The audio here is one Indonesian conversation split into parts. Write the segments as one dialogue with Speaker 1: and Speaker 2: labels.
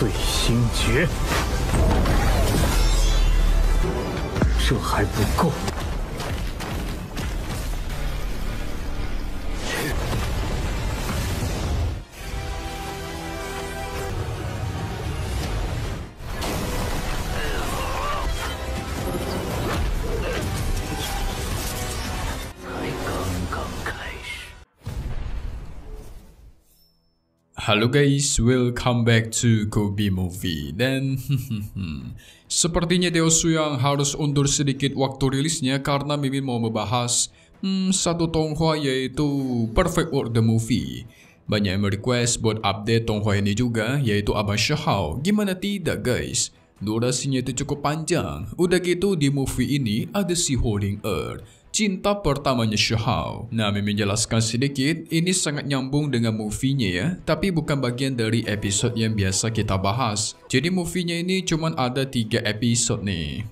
Speaker 1: 碎星诀，这还不够。
Speaker 2: Halo guys, welcome back to Kobe Movie. Dan sepertinya Deosu yang harus undur sedikit waktu rilisnya karena Mimin mau membahas satu tonghua yaitu Perfect World the Movie. Banyak yang request buat update tonghua ini juga yaitu Abang Xiahao. Gimana tidak guys? Durasinya itu cukup panjang. Udah gitu di movie ini ada si Holding Earth, cinta pertamanya Xiahao. Nah, Mimin jelaskan sedikit, ini sangat nyambung dengan movie-nya ya, tapi bukan bagian dari episode yang biasa kita bahas. Jadi movie-nya ini cuma ada 3 episode nih.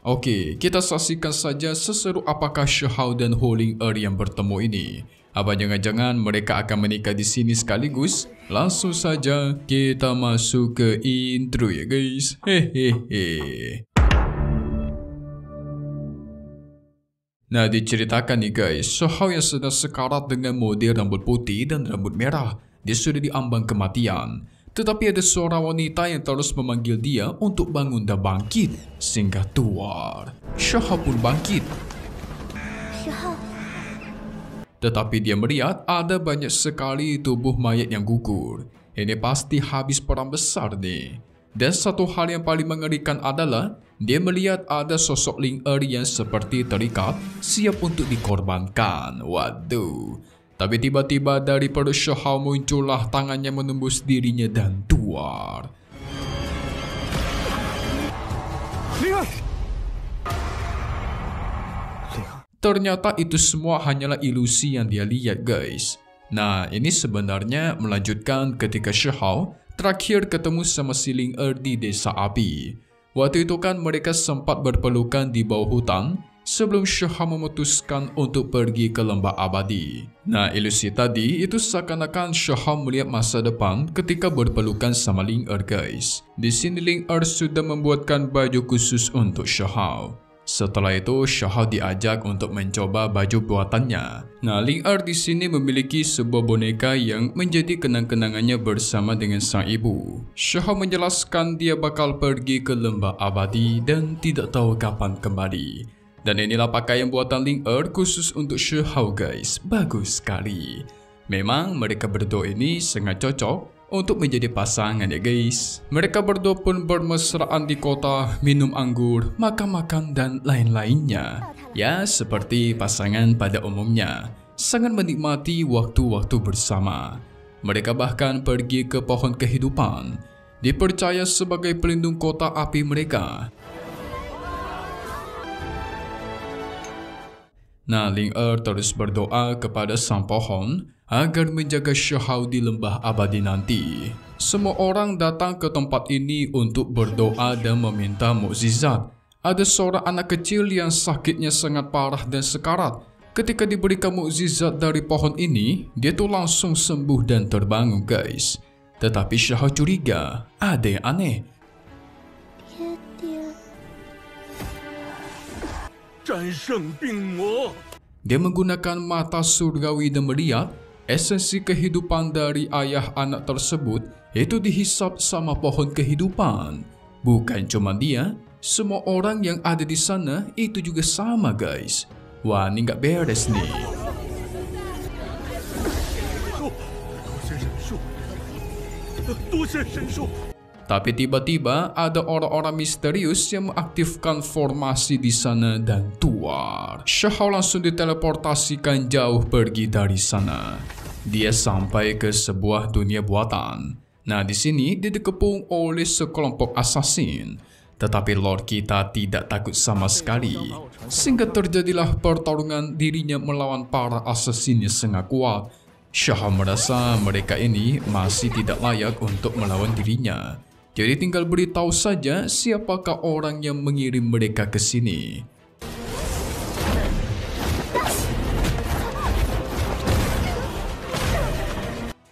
Speaker 2: Oke, kita saksikan saja seseru apakah Xiahao dan Holding Earth yang bertemu ini. Apa jangan-jangan mereka akan menikah di sini sekaligus? Langsung saja kita masuk ke intro ya guys. Hehehe. Nah, diceritakan nih guys, Xiahao yang sedang sekarat dengan model rambut putih dan rambut merah. Dia sudah diambang kematian. Tetapi ada seorang wanita yang terus memanggil dia untuk bangun dan bangkit. Sehingga keluar. Xiahao pun bangkit. Tetapi dia melihat ada banyak sekali tubuh mayat yang gugur. Ini pasti habis perang besar nih. Dan satu hal yang paling mengerikan adalah dia melihat ada sosok Ling Er yang seperti terikat, siap untuk dikorbankan. Waduh. Tapi tiba-tiba dari perut Xiahao muncullah tangannya menembus dirinya dan keluar.
Speaker 1: Ling Er!
Speaker 2: Ternyata itu semua hanyalah ilusi yang dia lihat guys. Nah, ini sebenarnya melanjutkan ketika Xiahao terakhir ketemu sama si Ling Er di desa api. Waktu itu kan mereka sempat berpelukan di bawah hutan sebelum Xiahao memutuskan untuk pergi ke lembah abadi. Nah, ilusi tadi itu seakan-akan Xiahao melihat masa depan ketika berpelukan sama Ling Er guys. Di sini Ling Er sudah membuatkan baju khusus untuk Xiahao. Setelah itu, Xiahao diajak untuk mencoba baju buatannya. Nah, Ling Er di sini memiliki sebuah boneka yang menjadi kenang-kenangannya bersama dengan sang ibu. Xiahao menjelaskan dia bakal pergi ke lembah abadi dan tidak tahu kapan kembali. Dan inilah pakaian buatan Ling Er khusus untuk Xiahao guys. Bagus sekali. Memang mereka berdua ini sangat cocok untuk menjadi pasangan ya guys. Mereka berdua pun bermesraan di kota, minum anggur, makan-makan dan lain-lainnya. Ya, seperti pasangan pada umumnya. Sangat menikmati waktu-waktu bersama. Mereka bahkan pergi ke pohon kehidupan. Dipercaya sebagai pelindung kota api mereka. Nah, Ling Er terus berdoa kepada sang pohon agar menjaga Xiahao di lembah abadi nanti. Semua orang datang ke tempat ini untuk berdoa dan meminta mukjizat. Ada seorang anak kecil yang sakitnya sangat parah dan sekarat. Ketika diberikan mukjizat dari pohon ini, dia tuh langsung sembuh dan terbangun guys. Tetapi Xiahao curiga, ada yang aneh. Dia menggunakan mata surgawi dan melihat esensi kehidupan dari ayah anak tersebut itu dihisap sama pohon kehidupan. Bukan cuma dia, semua orang yang ada di sana itu juga sama guys. Wah, ini nggak beres nih. Tapi tiba-tiba ada orang-orang misterius yang mengaktifkan formasi di sana dan keluar. Xiahao langsung diteleportasikan jauh pergi dari sana. Dia sampai ke sebuah dunia buatan. Nah, di sini dia dikepung oleh sekelompok assassin. Tetapi Lord kita tidak takut sama sekali. Sehingga terjadilah pertarungan dirinya melawan para assassin yang sangat kuat. Xiahao merasa mereka ini masih tidak layak untuk melawan dirinya. Jadi tinggal beritahu saja siapakah orang yang mengirim mereka ke sini.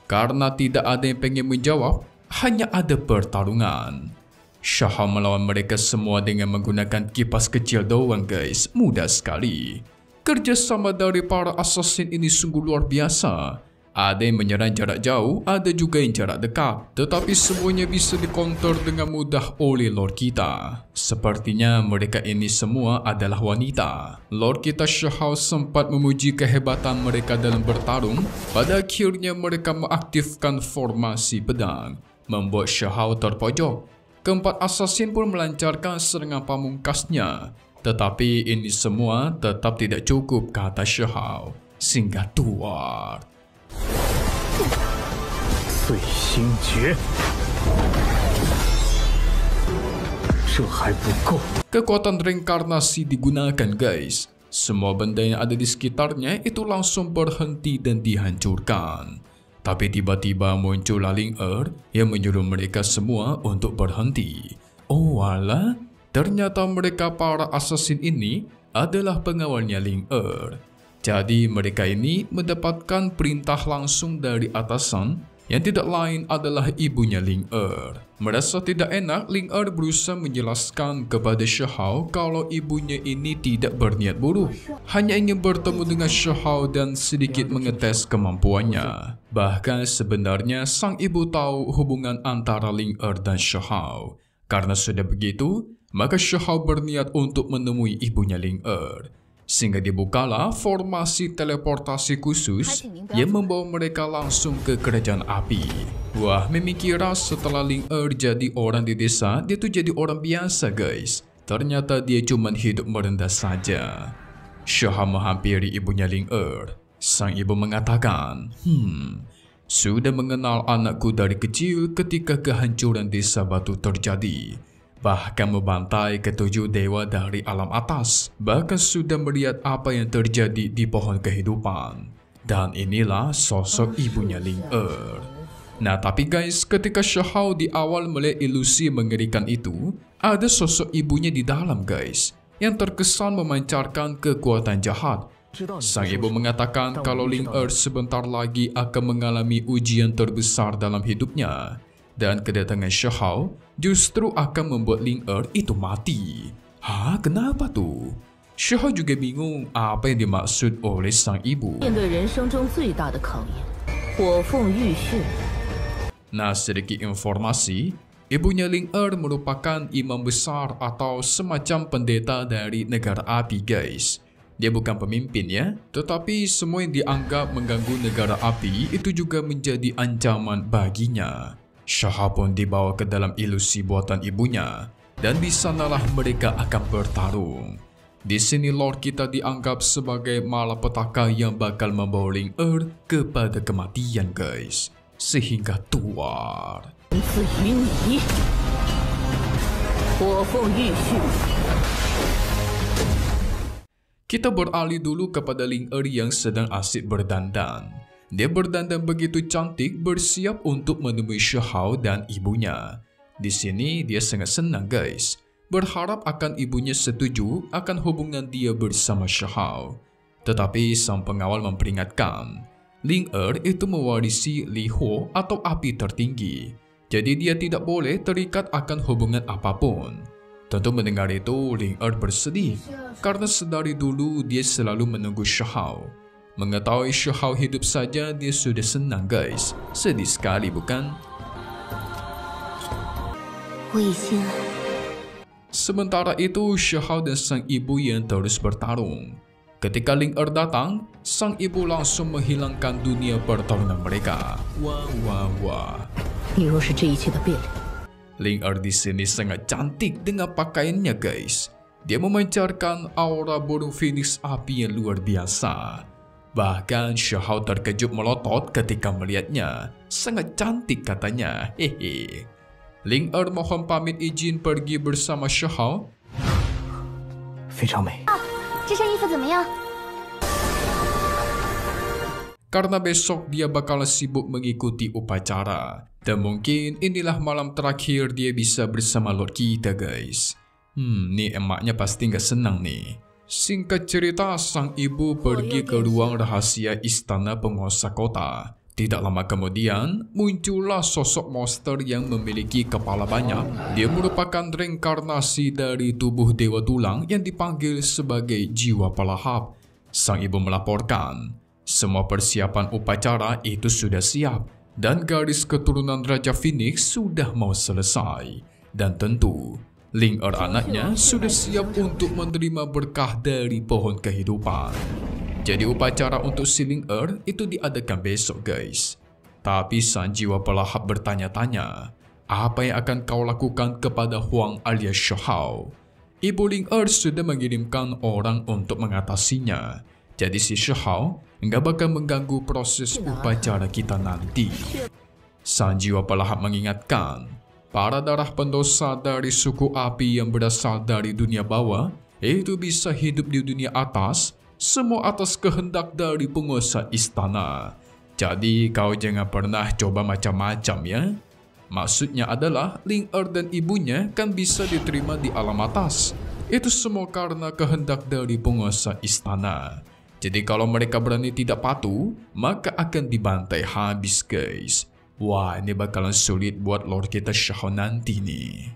Speaker 2: Karena tidak ada yang pengen menjawab, hanya ada pertarungan. Shahao melawan mereka semua dengan menggunakan kipas kecil doang guys, mudah sekali. Kerjasama dari para assassin ini sungguh luar biasa. Ada yang menyerang jarak jauh, ada juga yang jarak dekat. Tetapi semuanya bisa dikonter dengan mudah oleh Lord kita. Sepertinya mereka ini semua adalah wanita. Lord kita Shahao sempat memuji kehebatan mereka dalam bertarung. Pada akhirnya mereka mengaktifkan formasi pedang, membuat Shahao terpojok. Keempat assassin pun melancarkan serangan pamungkasnya. Tetapi ini semua tetap tidak cukup, kata Shahao. Singgah tuar.
Speaker 1: 碎星诀，这还不够。
Speaker 2: Kekuatan reinkarnasi digunakan guys. Semua benda yang ada di sekitarnya itu langsung berhenti dan dihancurkan. Tapi tiba-tiba muncullah Ling Er yang menyuruh mereka semua untuk berhenti. Oh alah, ternyata mereka para assassin ini adalah pengawalnya Ling Er. Jadi mereka ini mendapatkan perintah langsung dari atasan yang tidak lain adalah ibunya Ling Er. Merasa tidak enak, Ling Er berusaha menjelaskan kepada Shahao kalau ibunya ini tidak berniat buruk. Hanya ingin bertemu dengan Shahao dan sedikit mengetes kemampuannya. Bahkan sebenarnya sang ibu tahu hubungan antara Ling Er dan Shahao. Karena sudah begitu, maka Shahao berniat untuk menemui ibunya Ling Er. Sehingga dibukalah formasi teleportasi khusus yang membawa mereka langsung ke kerajaan api. Wah, memikirkan setelah Ling Er jadi orang di desa, dia tuh jadi orang biasa guys. Ternyata dia cuma hidup merendah saja. Shahao menghampiri ibunya Ling Er. Sang ibu mengatakan, sudah mengenal anakku dari kecil ketika kehancuran desa batu terjadi. Bahkan membantai ketujuh dewa dari alam atas. Bahkan sudah melihat apa yang terjadi di pohon kehidupan. Dan inilah sosok ibunya Ling Er. Nah tapi guys, ketika Shahao di awal melihat ilusi mengerikan itu, ada sosok ibunya di dalam guys, yang terkesan memancarkan kekuatan jahat. Sang ibu mengatakan kalau Ling Er sebentar lagi akan mengalami ujian terbesar dalam hidupnya. Dan kedatangan Shahao justru akan membuat Ling Er itu mati. Hah? Kenapa tuh? Shahao juga bingung apa yang dimaksud oleh sang ibu. Nah, sedikit informasi, ibunya Ling Er merupakan imam besar atau semacam pendeta dari negara api guys. Dia bukan pemimpin ya, tetapi semua yang dianggap mengganggu negara api itu juga menjadi ancaman baginya. Shahao pun dibawa ke dalam ilusi buatan ibunya, dan di sanalah mereka akan bertarung. Di sini Lord kita dianggap sebagai malapetaka yang bakal membawa Ling Er kepada kematian guys, sehingga tuar. Kita beralih dulu kepada Ling Er yang sedang asyik berdandan. Dia berdandan begitu cantik, bersiap untuk menemui Shahao dan ibunya. Di sini dia sangat senang guys, berharap akan ibunya setuju akan hubungan dia bersama Shahao. Tetapi sang pengawal memperingatkan, Ling Er itu mewarisi Li Ho atau api tertinggi. Jadi dia tidak boleh terikat akan hubungan apapun. Tentu mendengar itu Ling Er bersedih, karena sedari dulu dia selalu menunggu Shahao. Mengetahui Shahao hidup saja dia sudah senang guys. Sedih sekali bukan? Sementara itu Shahao dan sang ibu yang terus bertarung. Ketika Ling Er datang, sang ibu langsung menghilangkan dunia pertarungan mereka. Wah. Ling Er di sini sangat cantik dengan pakaiannya guys. Dia memancarkan aura burung phoenix api yang luar biasa. Bahkan Shahao terkejut melotot ketika melihatnya. Sangat cantik katanya. Hehe. Ling Er mohon pamit izin pergi bersama Shahao. Karena besok dia bakal sibuk mengikuti upacara. Dan mungkin inilah malam terakhir dia bisa bersama Lord kita guys. Nih emaknya pasti nggak senang nih. Singkat cerita, sang ibu pergi ke ruang rahasia istana penguasa kota. Tidak lama kemudian, muncullah sosok monster yang memiliki kepala banyak. Dia merupakan reinkarnasi dari tubuh Dewa Tulang yang dipanggil sebagai jiwa pelahap. Sang ibu melaporkan, semua persiapan upacara itu sudah siap dan garis keturunan Raja Phoenix sudah mau selesai. Dan tentu, Ling anaknya sudah siap untuk menerima berkah dari pohon kehidupan. Jadi upacara untuk si Ling itu diadakan besok guys. Tapi sang jiwa pelahap bertanya-tanya, apa yang akan kau lakukan kepada Huang alias Shihao? Ibu Ling sudah mengirimkan orang untuk mengatasinya. Jadi si Shihao nggak bakal mengganggu proses upacara kita nanti. Sang jiwa pelahap mengingatkan, para darah pendosa dari suku api yang berasal dari dunia bawah itu bisa hidup di dunia atas, semua atas kehendak dari penguasa istana. Jadi kau jangan pernah coba macam-macam ya. Maksudnya adalah Ling dan ibunya kan bisa diterima di alam atas. Itu semua karena kehendak dari penguasa istana. Jadi kalau mereka berani tidak patuh, maka akan dibantai habis guys. Wah, ini bakalan sulit buat Lord kita Shihao nanti nih.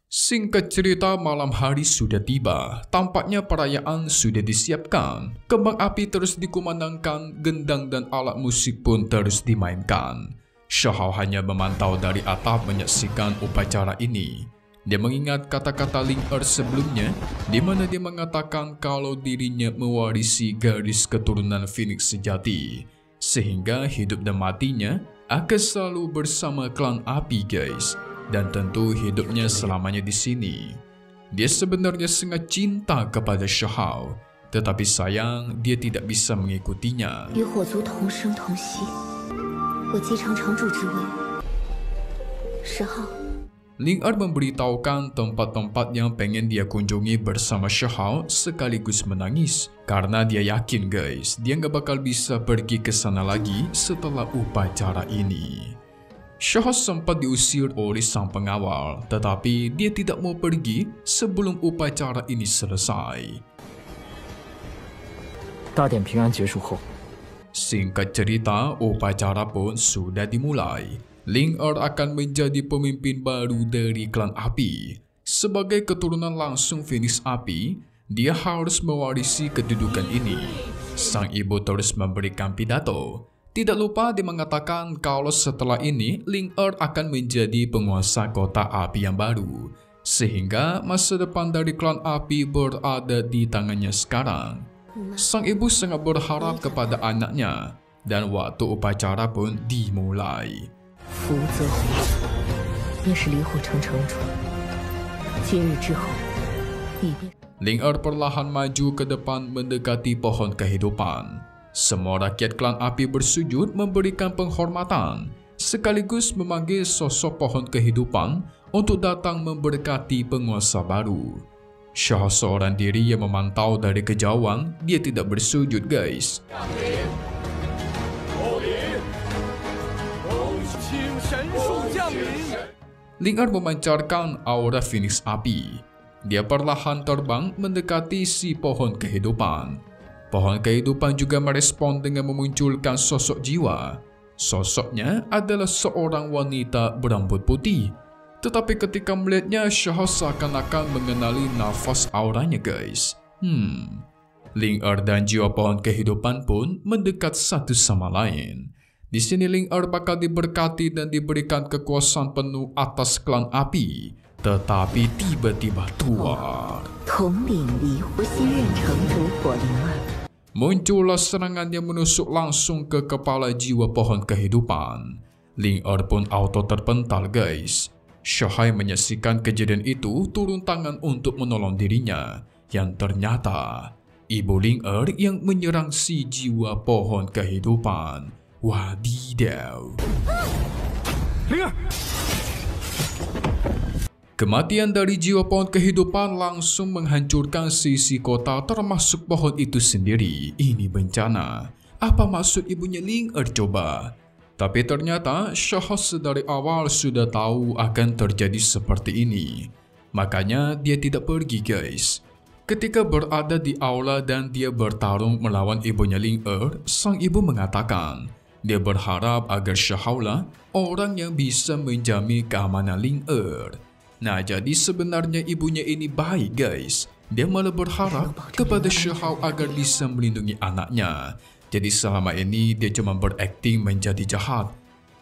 Speaker 2: Singkat cerita, malam hari sudah tiba. Tampaknya perayaan sudah disiapkan. Kembang api terus dikumandangkan, gendang dan alat musik pun terus dimainkan. Shihao hanya memantau dari atap menyaksikan upacara ini. Dia mengingat kata-kata Ling sebelumnya, di mana dia mengatakan kalau dirinya mewarisi garis keturunan Phoenix sejati, sehingga hidup dan matinya akan selalu bersama klan api guys. Dan tentu hidupnya selamanya di sini. Dia sebenarnya sangat cinta kepada Shihao, tetapi sayang dia tidak bisa mengikutinya. Ling memberitahukan tempat-tempat yang pengen dia kunjungi bersama Shihao sekaligus menangis. Karena dia yakin guys, dia nggak bakal bisa pergi ke sana lagi setelah upacara ini. Shihao sempat diusir oleh sang pengawal, tetapi dia tidak mau pergi sebelum upacara ini selesai. Singkat cerita, upacara pun sudah dimulai. Ling akan menjadi pemimpin baru dari klan api. Sebagai keturunan langsung Phoenix api, dia harus mewarisi kedudukan ini. Sang ibu terus memberikan pidato. Tidak lupa dia mengatakan kalau setelah ini Ling akan menjadi penguasa kota api yang baru, sehingga masa depan dari klan api berada di tangannya sekarang. Sang ibu sangat berharap kepada anaknya, dan waktu upacara pun dimulai. Ling perlahan maju ke depan mendekati pohon kehidupan. Semua rakyat klan api bersujud memberikan penghormatan, sekaligus memanggil sosok pohon kehidupan untuk datang memberkati penguasa baru. Shihao seorang diri yang memantau dari kejauhan, dia tidak bersujud guys. Ling memancarkan aura Phoenix api. Dia perlahan terbang mendekati si pohon kehidupan. Pohon kehidupan juga merespon dengan memunculkan sosok jiwa. Sosoknya adalah seorang wanita berambut putih. Tetapi ketika melihatnya, Shihao seakan-akan mengenali nafas auranya guys. Ling dan jiwa pohon kehidupan pun mendekat satu sama lain. Di sini Ling bakal diberkati dan diberikan kekuasaan penuh atas klan api. Tetapi tiba-tiba keluar. Muncullah serangan yang menusuk langsung ke kepala jiwa pohon kehidupan. Ling pun auto terpental guys. Shihao menyaksikan kejadian itu turun tangan untuk menolong dirinya. Yang ternyata ibu Ling yang menyerang si jiwa pohon kehidupan. Wadidaw. Kematian dari jiwa pohon kehidupan langsung menghancurkan sisi kota termasuk pohon itu sendiri. Ini bencana. Apa maksud ibunya Ling coba? Tapi ternyata Shihao dari awal sudah tahu akan terjadi seperti ini. Makanya dia tidak pergi guys. Ketika berada di aula dan dia bertarung melawan ibunya Ling Er, sang ibu mengatakan dia berharap agar Shahaulah orang yang bisa menjamin keamanan Ling Er. Nah, jadi sebenarnya ibunya ini baik guys. Dia malah berharap kepada Shahau agar bisa melindungi anaknya. Jadi selama ini dia cuma berakting menjadi jahat.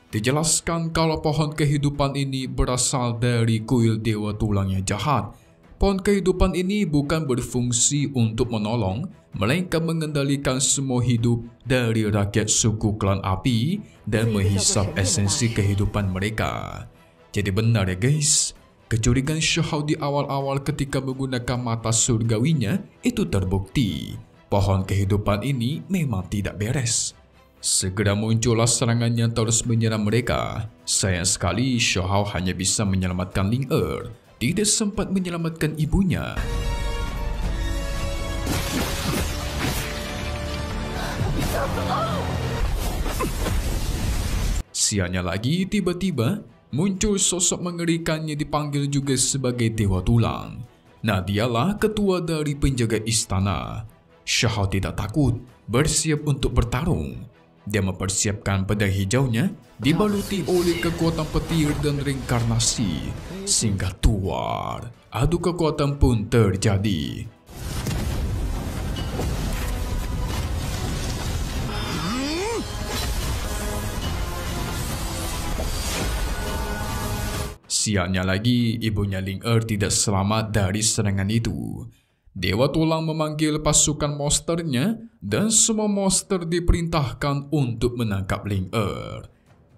Speaker 2: Dijelaskan kalau pohon kehidupan ini berasal dari kuil Dewa Tulang yang jahat. Pohon kehidupan ini bukan berfungsi untuk menolong, melainkan mengendalikan semua hidup dari rakyat suku klan api dan menghisap esensi kehidupan mereka. Jadi benar ya guys, kecurigaan Shahau di awal-awal ketika menggunakan mata surgawinya itu terbukti. Pohon kehidupan ini memang tidak beres. Segera muncullah serangan yang terus menyerang mereka. Sayang sekali Shahau hanya bisa menyelamatkan Ling Er, tidak sempat menyelamatkan ibunya. Sialnya lagi, tiba-tiba muncul sosok mengerikan yang dipanggil juga sebagai Dewa Tulang. Nah, dialah ketua dari penjaga istana. Shahau tidak takut, bersiap untuk bertarung. Dia mempersiapkan pedang hijaunya, dibaluti oleh kekuatan petir dan reinkarnasi. Sehingga tuar, adu kekuatan pun terjadi. Sialnya lagi, ibunya Ling Er tidak selamat dari serangan itu. Dewa Tulang memanggil pasukan monsternya dan semua monster diperintahkan untuk menangkap Ling Er.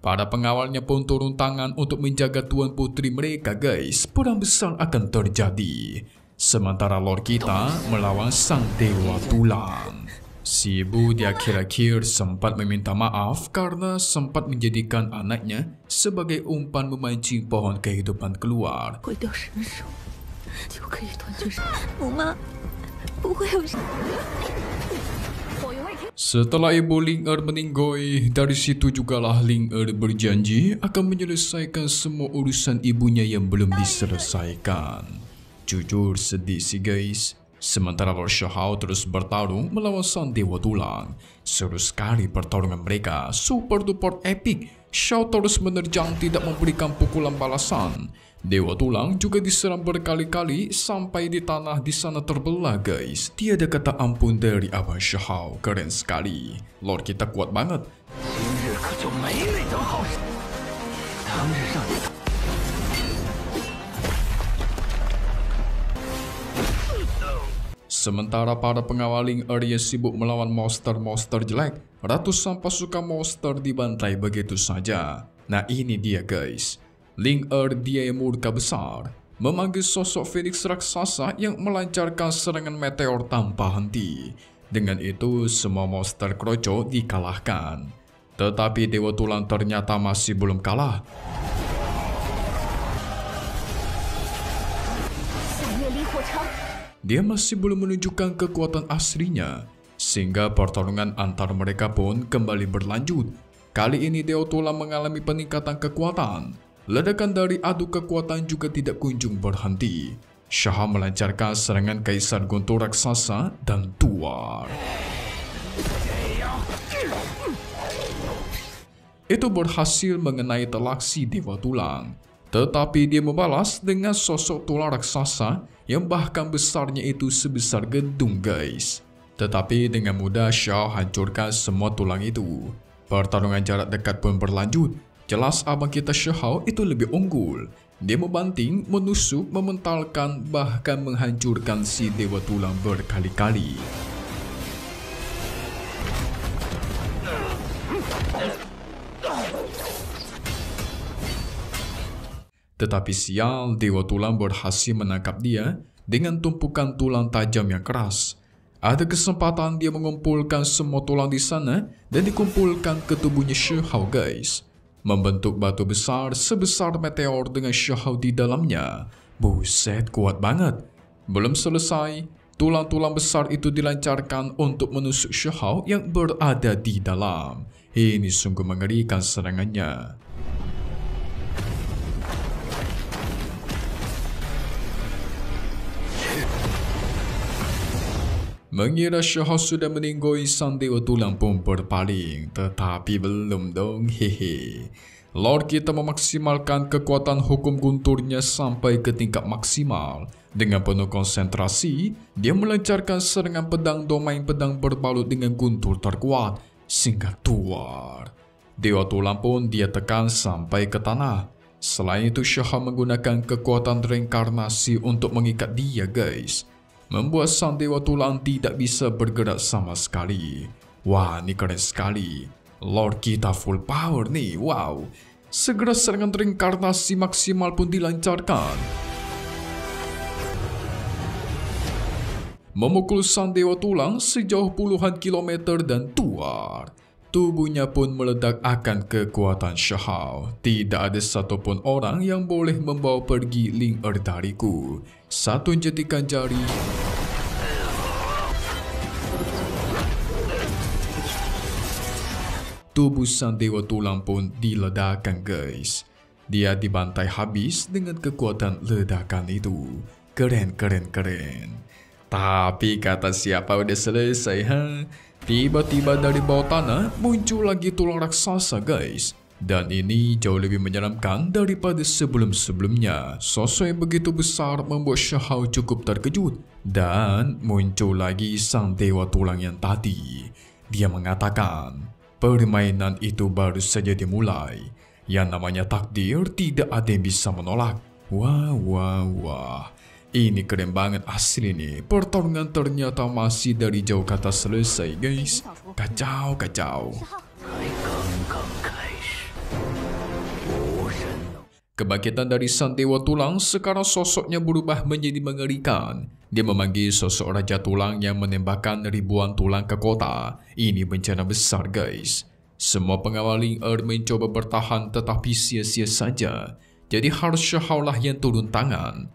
Speaker 2: Para pengawalnya pun turun tangan untuk menjaga tuan putri mereka guys. Perang besar akan terjadi. Sementara Lord kita melawan sang Dewa Tulang. Si ibu di akhir-akhir sempat meminta maaf karena sempat menjadikan anaknya sebagai umpan memancing pohon kehidupan keluar. Setelah ibu Ling Er meninggoy, dari situ jugalah Ling Er berjanji akan menyelesaikan semua urusan ibunya yang belum diselesaikan. Jujur sedih sih guys. Sementara Lord Shahau terus bertarung melawan sang Dewa Tulang. Seru sekali pertarungan mereka, super duper epic. Shao terus menerjang tidak memberikan pukulan balasan. Dewa Tulang juga diserang berkali-kali sampai di tanah di sana terbelah guys. Tiada kata ampun dari Abang Shahau, keren sekali. Lord kita kuat banget. Sementara para pengawal Ling Er yang sibuk melawan monster-monster jelek, ratusan pasukan monster dibantai begitu saja. Nah ini dia guys. Ling Er dia yang murka besar, memanggil sosok Phoenix raksasa yang melancarkan serangan meteor tanpa henti. Dengan itu semua monster kroco dikalahkan. Tetapi Dewa Tulang ternyata masih belum kalah. Dia masih belum menunjukkan kekuatan aslinya, sehingga pertarungan antar mereka pun kembali berlanjut. Kali ini Dewa Tulang mengalami peningkatan kekuatan. Ledakan dari adu kekuatan juga tidak kunjung berhenti. Shahau melancarkan serangan Kaisar Guntur Raksasa dan tuar. Itu berhasil mengenai telaksi Dewa Tulang. Tetapi dia membalas dengan sosok tulang raksasa yang bahkan besarnya itu sebesar gedung guys. Tetapi dengan mudah Shao hancurkan semua tulang itu. Pertarungan jarak dekat pun berlanjut. Jelas abang kita Shao itu lebih unggul. Dia membanting, menusuk, mementalkan, bahkan menghancurkan si Dewa Tulang berkali-kali. Tetapi sial, Dewa Tulang berhasil menangkap dia dengan tumpukan tulang tajam yang keras. Ada kesempatan dia mengumpulkan semua tulang di sana dan dikumpulkan ke tubuhnya Shahau guys. Membentuk batu besar sebesar meteor dengan Shahau di dalamnya. Buset, kuat banget. Belum selesai, tulang-tulang besar itu dilancarkan untuk menusuk Shahau yang berada di dalam. Ini sungguh mengerikan serangannya. Mengira Shao sudah meninggoy, sang Dewa Tulang pun berpaling. Tetapi belum dong, hehe. Lord kita memaksimalkan kekuatan hukum gunturnya sampai ke tingkat maksimal. Dengan penuh konsentrasi, dia melancarkan serangan pedang domain pedang berbalut dengan guntur terkuat, Singkat Tuar. Dewa Tulang pun dia tekan sampai ke tanah. Selain itu, Shao menggunakan kekuatan reinkarnasi untuk mengikat dia, guys. Membuat sang Dewa Tulang tidak bisa bergerak sama sekali. Wah, ini keren sekali. Lord kita full power nih, wow. Segera serangan reinkarnasi maksimal pun dilancarkan. Memukul sang Dewa Tulang sejauh puluhan kilometer dan Tuar. Tubuhnya pun meledak akan kekuatan Shao. Tidak ada satupun orang yang boleh membawa pergi Ling Er dariku. Satu jentikan jari. Tubuh sang Dewa Tulang pun diledakkan, guys. Dia dibantai habis dengan kekuatan ledakan itu. Keren. Tapi kata siapa udah selesai, ha? Tiba-tiba dari bawah tanah muncul lagi tulang raksasa, guys. Dan ini jauh lebih menyeramkan daripada sebelum-sebelumnya. Sosok yang begitu besar membuat Shao cukup terkejut. Dan muncul lagi sang Dewa Tulang yang tadi. Dia mengatakan, permainan itu baru saja dimulai. Yang namanya takdir tidak ada yang bisa menolak. Wah. Ini keren banget asli nih. Pertarungan ternyata masih dari jauh kata selesai, guys. Kacau. Kebangkitan dari sang Dewa Tulang sekarang sosoknya berubah menjadi mengerikan. Dia memanggil sosok Raja Tulang yang menembakkan ribuan tulang ke kota. Ini bencana besar, guys. Semua pengawal Ling Er mencoba bertahan tetapi sia-sia saja. Jadi harus Shao lah yang turun tangan.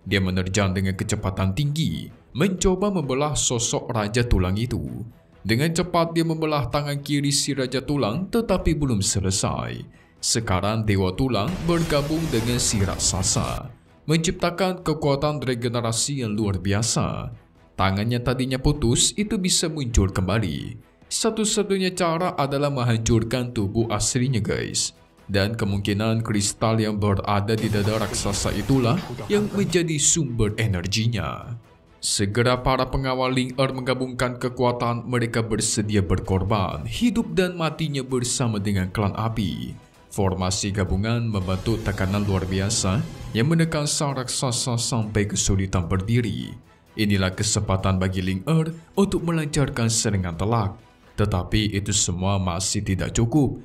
Speaker 2: Dia menerjang dengan kecepatan tinggi, mencoba membelah sosok Raja Tulang itu. Dengan cepat dia membelah tangan kiri si Raja Tulang tetapi belum selesai. Sekarang Dewa Tulang bergabung dengan si raksasa, menciptakan kekuatan regenerasi yang luar biasa. Tangannya tadinya putus itu bisa muncul kembali. Satu-satunya cara adalah menghancurkan tubuh aslinya, guys. Dan kemungkinan kristal yang berada di dada raksasa itulah yang menjadi sumber energinya. Segera para pengawal Ling Er menggabungkan kekuatan. Mereka bersedia berkorban, hidup dan matinya bersama dengan klan api. Formasi gabungan membantu tekanan luar biasa yang menekan sang raksasa sampai kesulitan berdiri. Inilah kesempatan bagi Ling Er untuk melancarkan serangan telak. Tetapi itu semua masih tidak cukup.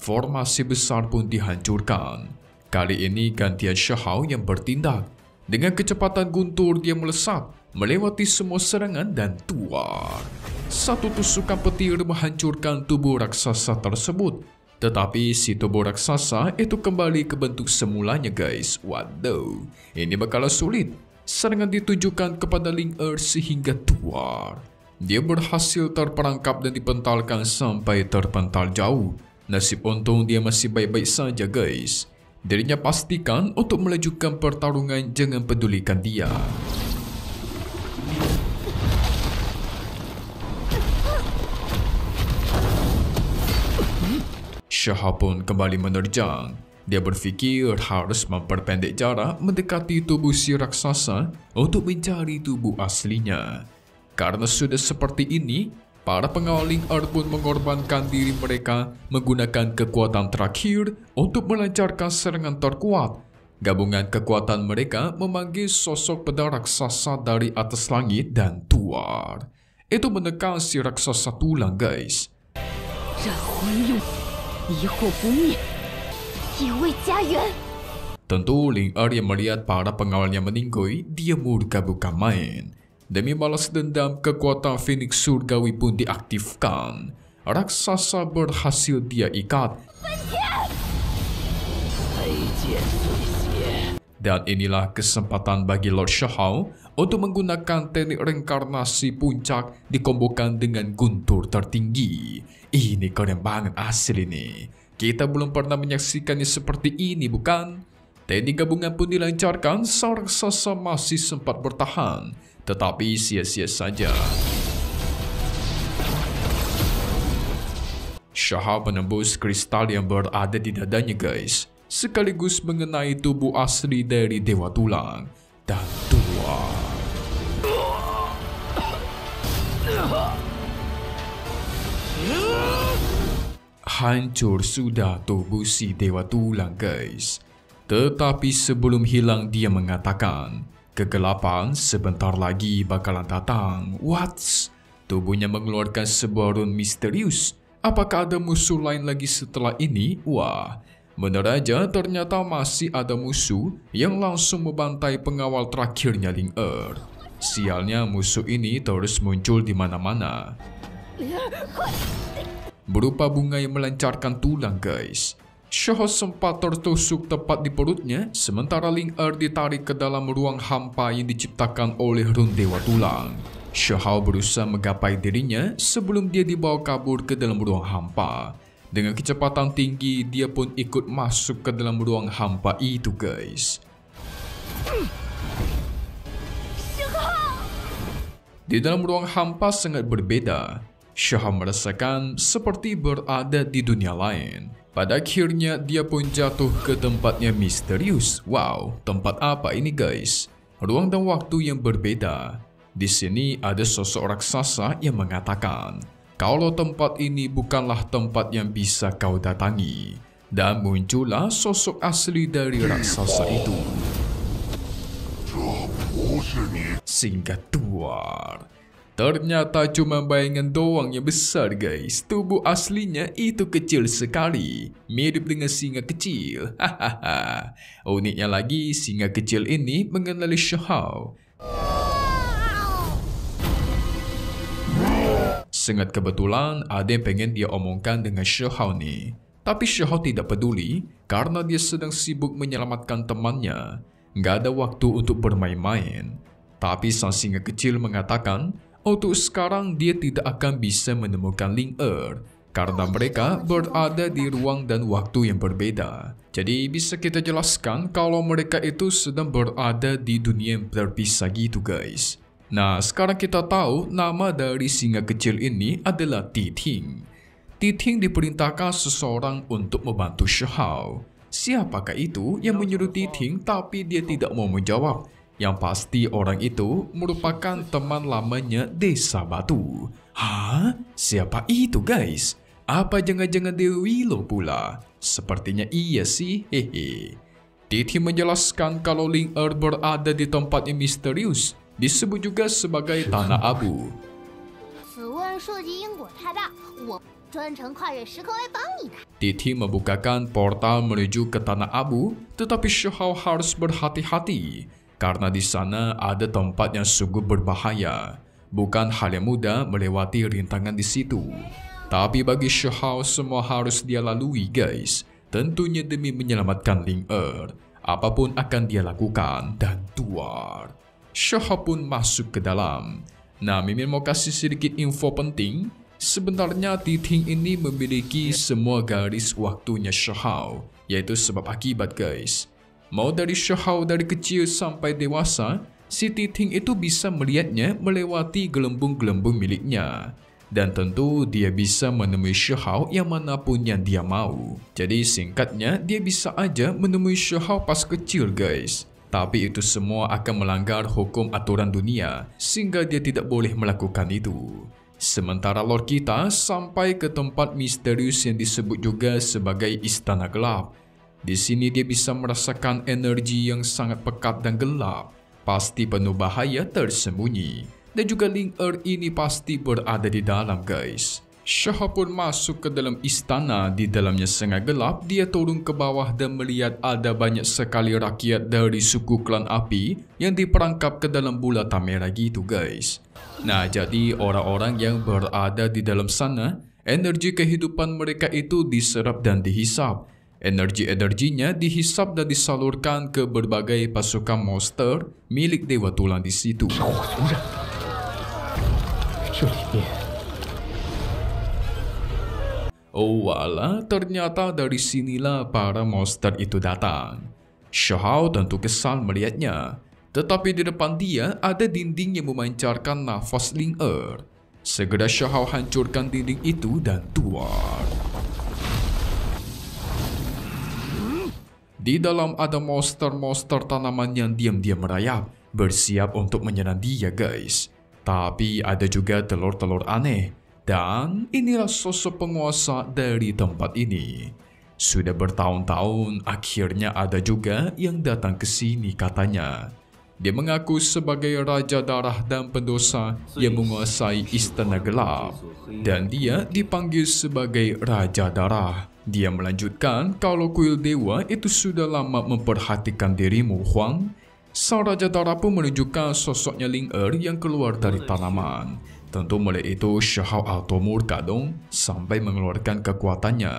Speaker 2: Formasi besar pun dihancurkan. Kali ini gantian Shao yang bertindak. Dengan kecepatan guntur dia melesat, melewati semua serangan dan Tuar. Satu tusukan petir menghancurkan tubuh raksasa tersebut. Tetapi si tubuh raksasa itu kembali ke bentuk semulanya, guys. Waduh, ini bakal sulit. Serangan ditujukan kepada Ling Er sehingga Tuar. Dia berhasil terperangkap dan dipentalkan sampai terpental jauh. Nasib untung dia masih baik-baik saja, guys. Dirinya pastikan untuk melajukan pertarungan, jangan pedulikan dia. Shao pun kembali menerjang. Dia berfikir harus memperpendek jarak mendekati tubuh si raksasa untuk mencari tubuh aslinya. Karena sudah seperti ini, para pengawal Ling Er pun mengorbankan diri mereka menggunakan kekuatan terakhir untuk melancarkan serangan terkuat. Gabungan kekuatan mereka memanggil sosok pedang raksasa dari atas langit dan Tuar. Itu menekan si raksasa tulang, guys. Tentu Ling Er yang melihat para pengawalnya meninggoy, dia murka bukan main. Demi balas dendam, kekuatan Phoenix Surgawi pun diaktifkan. Raksasa berhasil dia ikat. Dan inilah kesempatan bagi Lord Shahao untuk menggunakan teknik reinkarnasi puncak dikombokan dengan guntur tertinggi. Ini keren banget asli nih. Kita belum pernah menyaksikannya seperti ini, bukan? Teknik gabungan pun dilancarkan, sang raksasa masih sempat bertahan, tetapi sia-sia saja. Shahao menembus kristal yang berada di dadanya guys, sekaligus mengenai tubuh asli dari Dewa Tulang dan Tua. Hancur sudah tubuh si Dewa Tulang guys. Tetapi sebelum hilang dia mengatakan, kegelapan sebentar lagi bakalan datang. What? Tubuhnya mengeluarkan sebuah rune misterius. Apakah ada musuh lain lagi setelah ini? Wah, benar aja ternyata masih ada musuh yang langsung membantai pengawal terakhirnya Ling Er. Sialnya musuh ini terus muncul di mana-mana. Berupa bunga yang melancarkan tulang guys. Shahao sempat tertusuk tepat di perutnya, sementara Ling Er ditarik ke dalam ruang hampa yang diciptakan oleh rune Dewa Tulang. Shahao berusaha menggapai dirinya sebelum dia dibawa kabur ke dalam ruang hampa. Dengan kecepatan tinggi, dia pun ikut masuk ke dalam ruang hampa itu guys. Di dalam ruang hampa sangat berbeda. Shahao merasakan seperti berada di dunia lain. Pada akhirnya dia pun jatuh ke tempatnya misterius. Wow, tempat apa ini guys? Ruang dan waktu yang berbeda. Di sini ada sosok raksasa yang mengatakan, kalau tempat ini bukanlah tempat yang bisa kau datangi. Dan muncullah sosok asli dari raksasa itu. Singkat Tuar. Ternyata cuma bayangan doang yang besar guys. Tubuh aslinya itu kecil sekali. Mirip dengan singa kecil. Hahaha. Uniknya lagi, singa kecil ini mengenali Shahao. Sangat kebetulan ada yang pengen dia omongkan dengan Shahao nih. Tapi Shahao tidak peduli karena dia sedang sibuk menyelamatkan temannya. Gak ada waktu untuk bermain-main. Tapi sang singa kecil mengatakan untuk sekarang dia tidak akan bisa menemukan Ling Er karena mereka berada di ruang dan waktu yang berbeda. Jadi bisa kita jelaskan kalau mereka itu sedang berada di dunia yang terpisah gitu guys. Nah, sekarang kita tahu nama dari singa kecil ini adalah Titing. Titing diperintahkan seseorang untuk membantu Shahao. Siapakah itu yang menyuruh Titing tapi dia tidak mau menjawab? Yang pasti orang itu merupakan teman lamanya Desa Batu. Hah? Siapa itu guys? Apa jangan-jangan Dewi Willow pula? Sepertinya iya sih, hehe. Titing menjelaskan kalau Ling Er berada di tempat yang misterius. Disebut juga sebagai Tanah Abu. Titing membukakan portal menuju ke Tanah Abu, tetapi Shahao harus berhati-hati karena di sana ada tempat yang sungguh berbahaya. Bukan hal yang mudah melewati rintangan di situ. Tapi bagi Shahao semua harus dia lalui guys. Tentunya demi menyelamatkan Ling Er. Apapun akan dia lakukan dan Tuar. Shahao pun masuk ke dalam. Nah, Mimin mau kasih sedikit info penting. Sebenarnya Titing ini memiliki semua garis waktunya Shahao, yaitu sebab akibat guys. Mau dari Shahao dari kecil sampai dewasa, si Titing itu bisa melihatnya melewati gelembung-gelembung miliknya. Dan tentu dia bisa menemui Shahao yang manapun yang dia mau. Jadi singkatnya dia bisa aja menemui Shahao pas kecil guys. Tapi itu semua akan melanggar hukum aturan dunia, sehingga dia tidak boleh melakukan itu. Sementara Lord kita sampai ke tempat misterius yang disebut juga sebagai Istana Gelap. Di sini dia bisa merasakan energi yang sangat pekat dan gelap. Pasti penuh bahaya tersembunyi. Dan juga Ling Er ini pasti berada di dalam guys. Shahao pun masuk ke dalam istana. Di dalamnya sangat gelap. Dia turun ke bawah dan melihat ada banyak sekali rakyat dari suku klan api yang diperangkap ke dalam bulatan merah gitu guys. Nah, jadi orang-orang yang berada di dalam sana, energi kehidupan mereka itu diserap dan dihisap. Energi-energinya dihisap dan disalurkan ke berbagai pasukan monster milik Dewa Tulang di situ.
Speaker 1: 这里面
Speaker 2: Oh wala, ternyata dari sinilah para monster itu datang. Shao tentu kesal melihatnya, tetapi di depan dia ada dinding yang memancarkan nafas Ling Er. Segera Shao hancurkan dinding itu dan keluar. Di dalam ada monster-monster tanaman yang diam-diam merayap, bersiap untuk menyerang dia guys. Tapi ada juga telur-telur aneh. Dan inilah sosok penguasa dari tempat ini. Sudah bertahun-tahun, akhirnya ada juga yang datang ke sini katanya. Dia mengaku sebagai Raja Darah dan pendosa yang menguasai Istana Gelap. Dan dia dipanggil sebagai Raja Darah. Dia melanjutkan kalau kuil dewa itu sudah lama memperhatikan dirimu, Huang. Sang Raja Darah pun menunjukkan sosoknya Ling Er yang keluar dari tanaman. Tentu mulai itu Shao auto murka dong sampai mengeluarkan kekuatannya.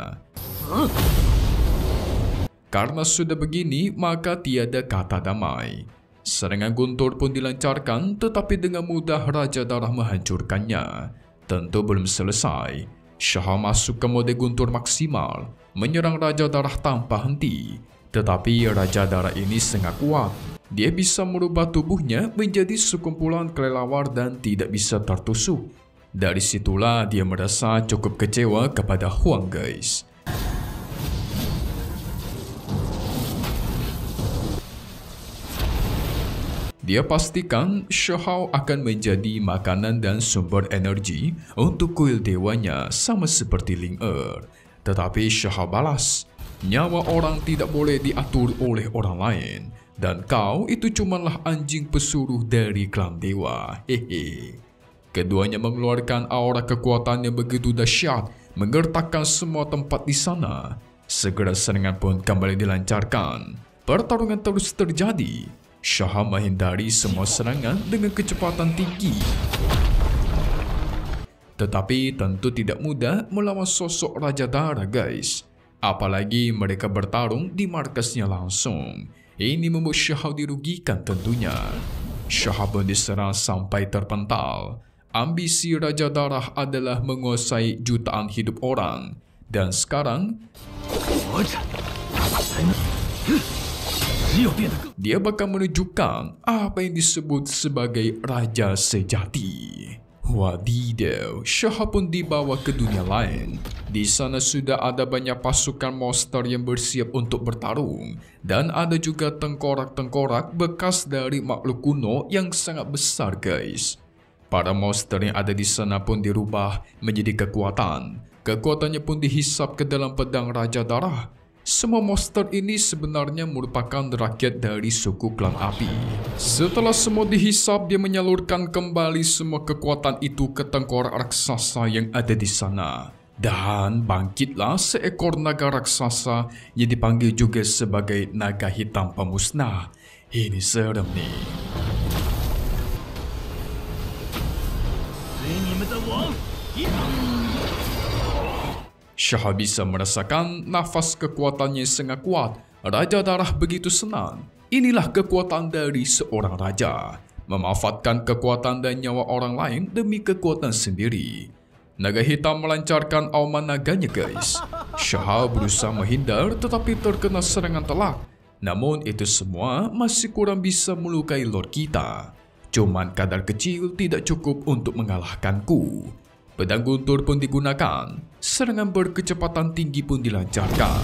Speaker 2: Karena sudah begini, maka tiada kata damai. Serangan guntur pun dilancarkan, tetapi dengan mudah Raja Darah menghancurkannya. Tentu belum selesai. Shao masuk ke mode guntur maksimal, menyerang Raja Darah tanpa henti. Tetapi Raja Darah ini sangat kuat. Dia bisa merubah tubuhnya menjadi sekumpulan kelelawar dan tidak bisa tertusuk. Dari situlah dia merasa cukup kecewa kepada Huang guys. Dia pastikan Shao akan menjadi makanan dan sumber energi untuk kuil dewanya sama seperti Ling Er. Tetapi Shao balas, nyawa orang tidak boleh diatur oleh orang lain. Dan kau itu cumalah anjing pesuruh dari klan dewa. Hehe. Keduanya mengeluarkan aura kekuatan yang begitu dahsyat, menggertakkan semua tempat di sana. Segera serangan pun kembali dilancarkan. Pertarungan terus terjadi. Shao menghindari semua serangan dengan kecepatan tinggi. Tetapi tentu tidak mudah melawan sosok Raja Darah guys. Apalagi mereka bertarung di markasnya langsung. Ini membuat Shao dirugikan tentunya. Shao pun diserang sampai terpental. Ambisi Raja Darah adalah menguasai jutaan hidup orang. Dan sekarang dia bakal menunjukkan apa yang disebut sebagai Raja Sejati. Wadidaw, Shao pun dibawa ke dunia lain. Di sana sudah ada banyak pasukan monster yang bersiap untuk bertarung. Dan ada juga tengkorak-tengkorak bekas dari makhluk kuno yang sangat besar guys. Para monster yang ada di sana pun dirubah menjadi kekuatan. Kekuatannya pun dihisap ke dalam pedang Raja Darah. Semua monster ini sebenarnya merupakan rakyat dari suku klan api. Setelah semua dihisap, dia menyalurkan kembali semua kekuatan itu ke tengkorak raksasa yang ada di sana. Dan bangkitlah seekor naga raksasa yang dipanggil juga sebagai naga hitam pemusnah. Ini serem nih. Shao bisa merasakan nafas kekuatannya sangat kuat. Raja Darah begitu senang. Inilah kekuatan dari seorang raja. Memanfaatkan kekuatan dan nyawa orang lain demi kekuatan sendiri. Naga hitam melancarkan auman naganya guys. Shao berusaha menghindar tetapi terkena serangan telak. Namun itu semua masih kurang bisa melukai Lord kita. Cuman kadar kecil tidak cukup untuk mengalahkanku. Pedang guntur pun digunakan. Serangan berkecepatan tinggi pun dilancarkan.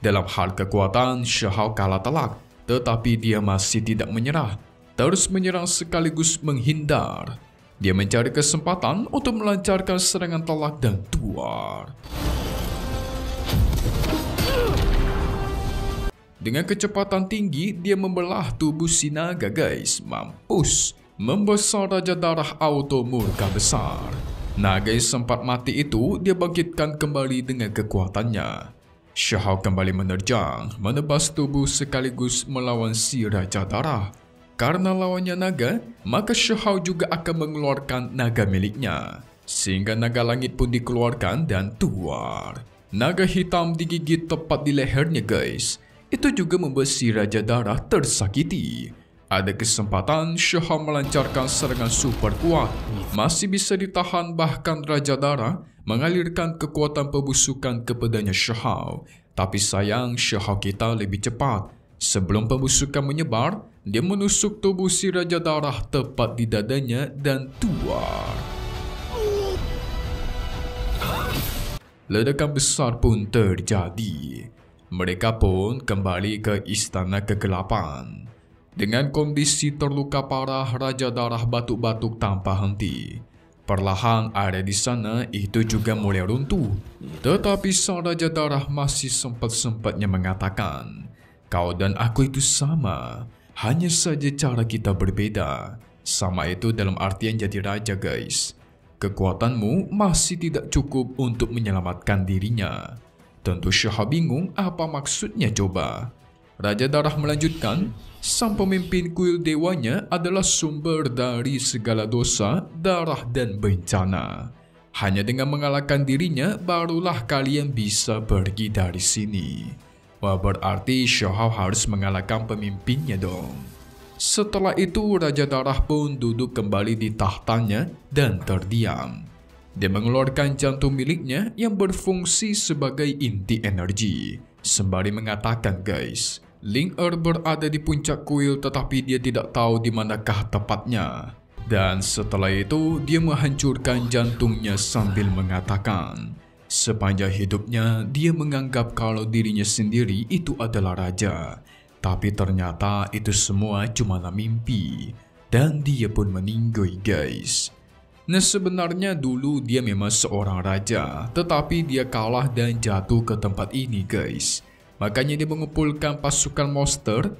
Speaker 2: Dalam hal kekuatan, Shao kalah telak. Tetapi dia masih tidak menyerah. Terus menyerang sekaligus menghindar. Dia mencari kesempatan untuk melancarkan serangan telak dan tuar. Dengan kecepatan tinggi, dia membelah tubuh si naga guys. Mampus. Membesar Raja Darah auto murka besar. Naga yang sempat mati itu dia bangkitkan kembali dengan kekuatannya. Shao kembali menerjang, menebas tubuh sekaligus melawan si Raja Darah. Karena lawannya naga, maka Shao juga akan mengeluarkan naga miliknya. Sehingga naga langit pun dikeluarkan dan tuar. Naga hitam digigit tepat di lehernya guys. Itu juga membuat si Raja Darah tersakiti. Ada kesempatan Shihao melancarkan serangan super kuat. Masih bisa ditahan, bahkan Raja Darah mengalirkan kekuatan pembusukan kepadanya Shihao. Tapi sayang Shihao kita lebih cepat. Sebelum pembusukan menyebar, dia menusuk tubuh si Raja Darah tepat di dadanya dan tuar. Ledakan besar pun terjadi. Mereka pun kembali ke Istana Kegelapan. Dengan kondisi terluka parah, Raja Darah batuk-batuk tanpa henti. Perlahan area di sana itu juga mulai runtuh. Tetapi sang Raja Darah masih sempat-sempatnya mengatakan, "Kau dan aku itu sama, hanya saja cara kita berbeda." Sama itu dalam artian jadi raja guys. Kekuatanmu masih tidak cukup untuk menyelamatkan dirinya. Tentu Shihao bingung apa maksudnya coba. Raja Darah melanjutkan, sang pemimpin kuil dewanya adalah sumber dari segala dosa, darah dan bencana. Hanya dengan mengalahkan dirinya, barulah kalian bisa pergi dari sini. Wah, berarti Shihao harus mengalahkan pemimpinnya dong. Setelah itu Raja Darah pun duduk kembali di tahtanya dan terdiam. Dia mengeluarkan jantung miliknya yang berfungsi sebagai inti energi. Sembari mengatakan guys, Ling berada di puncak kuil tetapi dia tidak tahu di manakah tepatnya. Dan setelah itu dia menghancurkan jantungnya sambil mengatakan, sepanjang hidupnya dia menganggap kalau dirinya sendiri itu adalah raja. Tapi ternyata itu semua cuma mimpi. Dan dia pun meninggoy guys. Nah sebenarnya dulu dia memang seorang raja, tetapi dia kalah dan jatuh ke tempat ini guys. Makanya dia mengumpulkan pasukan monster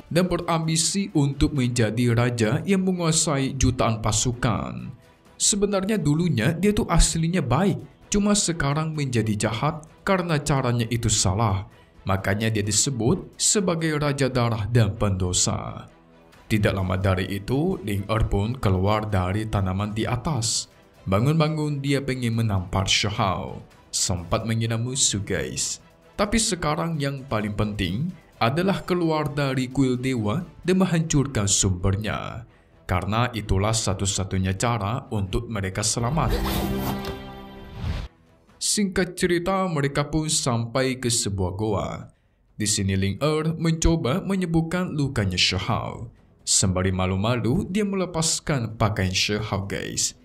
Speaker 2: dan berambisi untuk menjadi raja yang menguasai jutaan pasukan. Sebenarnya dulunya dia tuh aslinya baik, cuma sekarang menjadi jahat karena caranya itu salah. Makanya dia disebut sebagai Raja Darah dan pendosa. Tidak lama dari itu, Ling pun keluar dari tanaman di atas. Bangun-bangun dia pengen menampar Shihao. Sempat mengira musuh guys. Tapi sekarang yang paling penting adalah keluar dari kuil dewa dan menghancurkan sumbernya. Karena itulah satu-satunya cara untuk mereka selamat. Singkat cerita, mereka pun sampai ke sebuah goa. Di sini Ling mencoba menyembuhkan lukanya Shihao. Sembari malu-malu, dia melepaskan pakaian Shihao guys.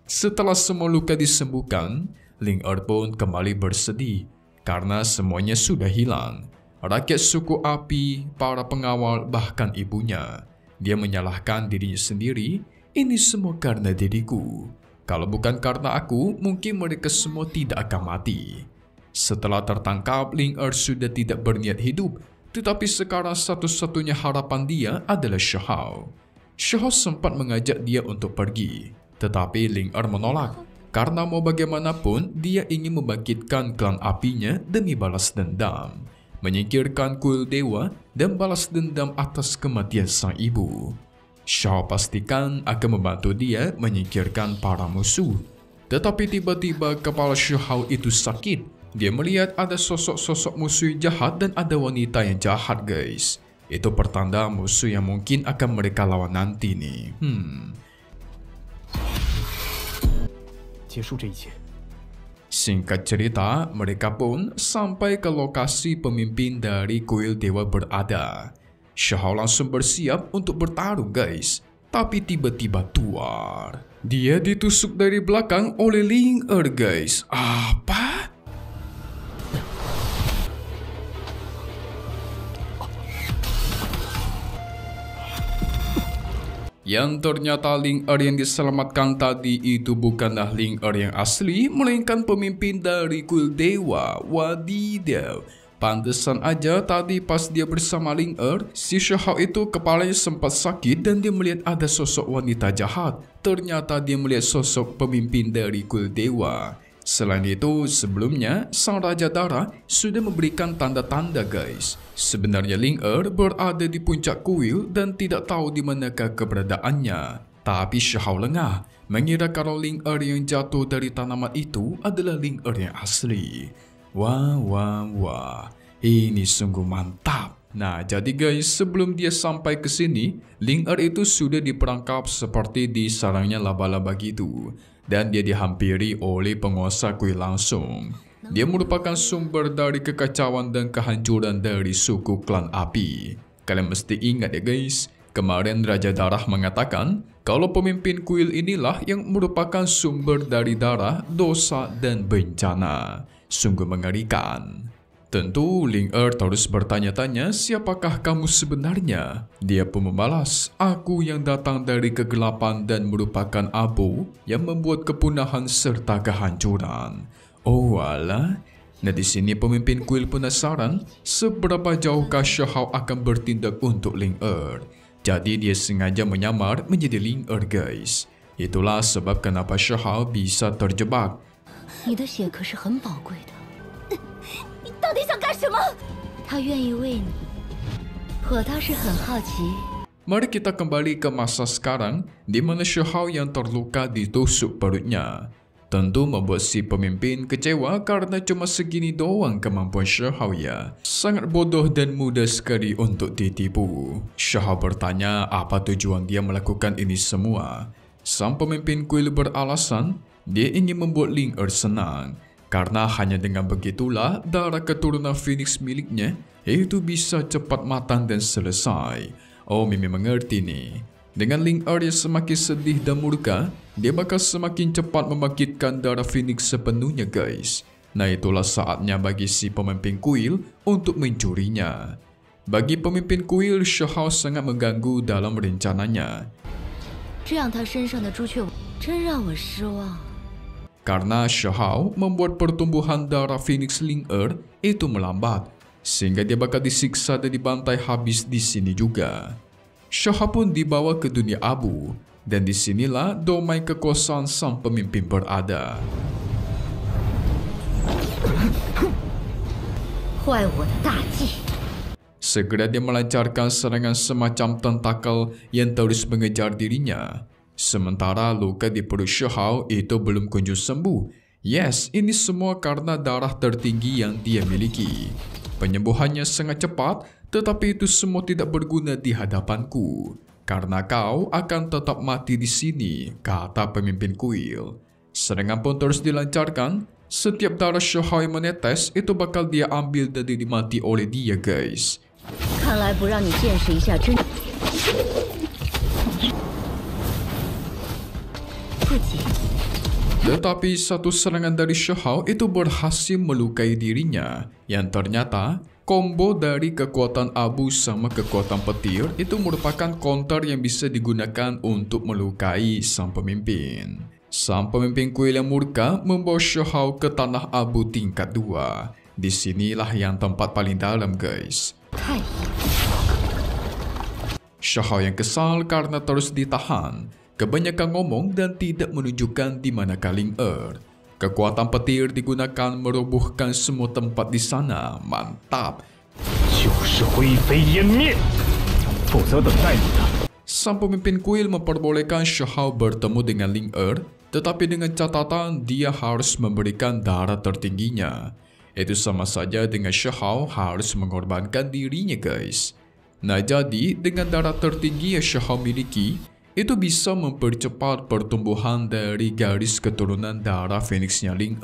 Speaker 2: Setelah semua luka disembuhkan, Ling pun kembali bersedih karena semuanya sudah hilang. Rakyat suku api, para pengawal, bahkan ibunya. Dia menyalahkan dirinya sendiri, ini semua karena diriku. Kalau bukan karena aku, mungkin mereka semua tidak akan mati. Setelah tertangkap, Ling sudah tidak berniat hidup. Tetapi sekarang satu-satunya harapan dia adalah Shihao. Shihao sempat mengajak dia untuk pergi. Tetapi Ling menolak. Karena mau bagaimanapun, dia ingin membangkitkan klan apinya demi balas dendam. Menyingkirkan kuil dewa dan balas dendam atas kematian sang ibu. Shihao pastikan akan membantu dia menyingkirkan para musuh. Tetapi tiba-tiba kepala Shihao itu sakit. Dia melihat ada sosok-sosok musuh jahat dan ada wanita yang jahat guys. Itu pertanda musuh yang mungkin akan mereka lawan nanti nih. Singkat cerita, mereka pun sampai ke lokasi pemimpin dari kuil dewa berada. Shihao langsung bersiap untuk bertarung guys. Tapi tiba-tiba tuar. Dia ditusuk dari belakang oleh Ling guys. Apa? Yang ternyata Ling yang diselamatkan tadi itu bukanlah Ling yang asli, melainkan pemimpin dari kuil dewa. Wadidaw. Pantesan aja tadi pas dia bersama Ling si Shihao itu kepalanya sempat sakit dan dia melihat ada sosok wanita jahat. Ternyata dia melihat sosok pemimpin dari kuil dewa. Selain itu, sebelumnya, Sang Raja Darah sudah memberikan tanda-tanda guys. Sebenarnya Ling berada di puncak kuil dan tidak tahu di manakah keberadaannya. Tapi Shihao lengah, mengira kalau Ling yang jatuh dari tanaman itu adalah Ling yang asli. Wah, ini sungguh mantap. Nah, jadi guys, sebelum dia sampai ke sini, Ling itu sudah diperangkap seperti di sarangnya laba-laba gitu. Dan dia dihampiri oleh penguasa kuil langsung. Dia merupakan sumber dari kekacauan dan kehancuran dari suku klan api. Kalian mesti ingat ya guys, kemarin Raja Darah mengatakan kalau pemimpin kuil inilah yang merupakan sumber dari darah, dosa, dan bencana. Sungguh mengerikan. Tentu Ling terus bertanya-tanya siapakah kamu sebenarnya. Dia pun membalas, aku yang datang dari kegelapan dan merupakan abu yang membuat kepunahan serta kehancuran. Oh alah. Nah di sini pemimpin kuil penasaran seberapa jauhkah Shihao akan bertindak untuk Ling Jadi dia sengaja menyamar menjadi Ling guys. Itulah sebab kenapa Shihao bisa terjebak.
Speaker 3: 你的血可是很宝贵的。你到底想干什么？他愿意为你，我倒是很好奇。
Speaker 2: Mari kita kembali ke masa sekarang di mana Shihao yang terluka ditusuk perutnya. Tentu membuat si pemimpin kecewa karena cuma segini doang kemampuan Shihao ya. Sangat bodoh dan mudah sekali untuk ditipu. Shihao bertanya apa tujuan dia melakukan ini semua. Sang pemimpin kuil beralasan dia ingin membuat Ling senang. Karena hanya dengan begitulah darah keturunan Phoenix miliknya itu bisa cepat matang dan selesai. Oh, Mimi mengerti nih. Dengan Ling yang semakin sedih dan murka, dia bakal semakin cepat membangkitkan darah Phoenix sepenuhnya guys. Nah itulah saatnya bagi si pemimpin kuil untuk mencurinya. Bagi pemimpin kuil, Shihao sangat mengganggu dalam rencananya.
Speaker 3: 这样他身上的朱雀真让我失望。
Speaker 2: Karena Shihao membuat pertumbuhan darah Phoenix Ling itu melambat, sehingga dia bakal disiksa dan dibantai habis di sini juga. Shihao pun dibawa ke dunia abu, dan disinilah domain kekuasaan sang pemimpin berada. Segera dia melancarkan serangan semacam tentakel yang terus mengejar dirinya. Sementara luka di perut Shihao itu belum kunjung sembuh. Yes, ini semua karena darah tertinggi yang dia miliki. Penyembuhannya sangat cepat, tetapi itu semua tidak berguna di hadapanku. Karena kau akan tetap mati di sini, kata pemimpin kuil. Serangan pun terus dilancarkan. Setiap darah Shihao yang menetes itu bakal dia ambil dan dimati oleh dia guys.
Speaker 3: 看来不让你见识一下真。
Speaker 2: Tetapi satu serangan dari Shihao itu berhasil melukai dirinya, yang ternyata combo dari kekuatan abu sama kekuatan petir itu merupakan counter yang bisa digunakan untuk melukai sang pemimpin. Sang pemimpin kuil yang murka membawa Shihao ke tanah abu tingkat 2. Disinilah yang tempat paling dalam guys. Shihao yang kesal karena terus ditahan. Kebanyakan ngomong dan tidak menunjukkan di mana Ling Kekuatan petir digunakan merobohkan semua tempat di sana. Mantap. Sang pemimpin kuil memperbolehkan Shihao bertemu dengan Ling tetapi dengan catatan dia harus memberikan darah tertingginya. Itu sama saja dengan Shihao harus mengorbankan dirinya guys. Nah jadi dengan darah tertinggi yang Shihao miliki, itu bisa mempercepat pertumbuhan dari garis keturunan darah Phoenixnya Ling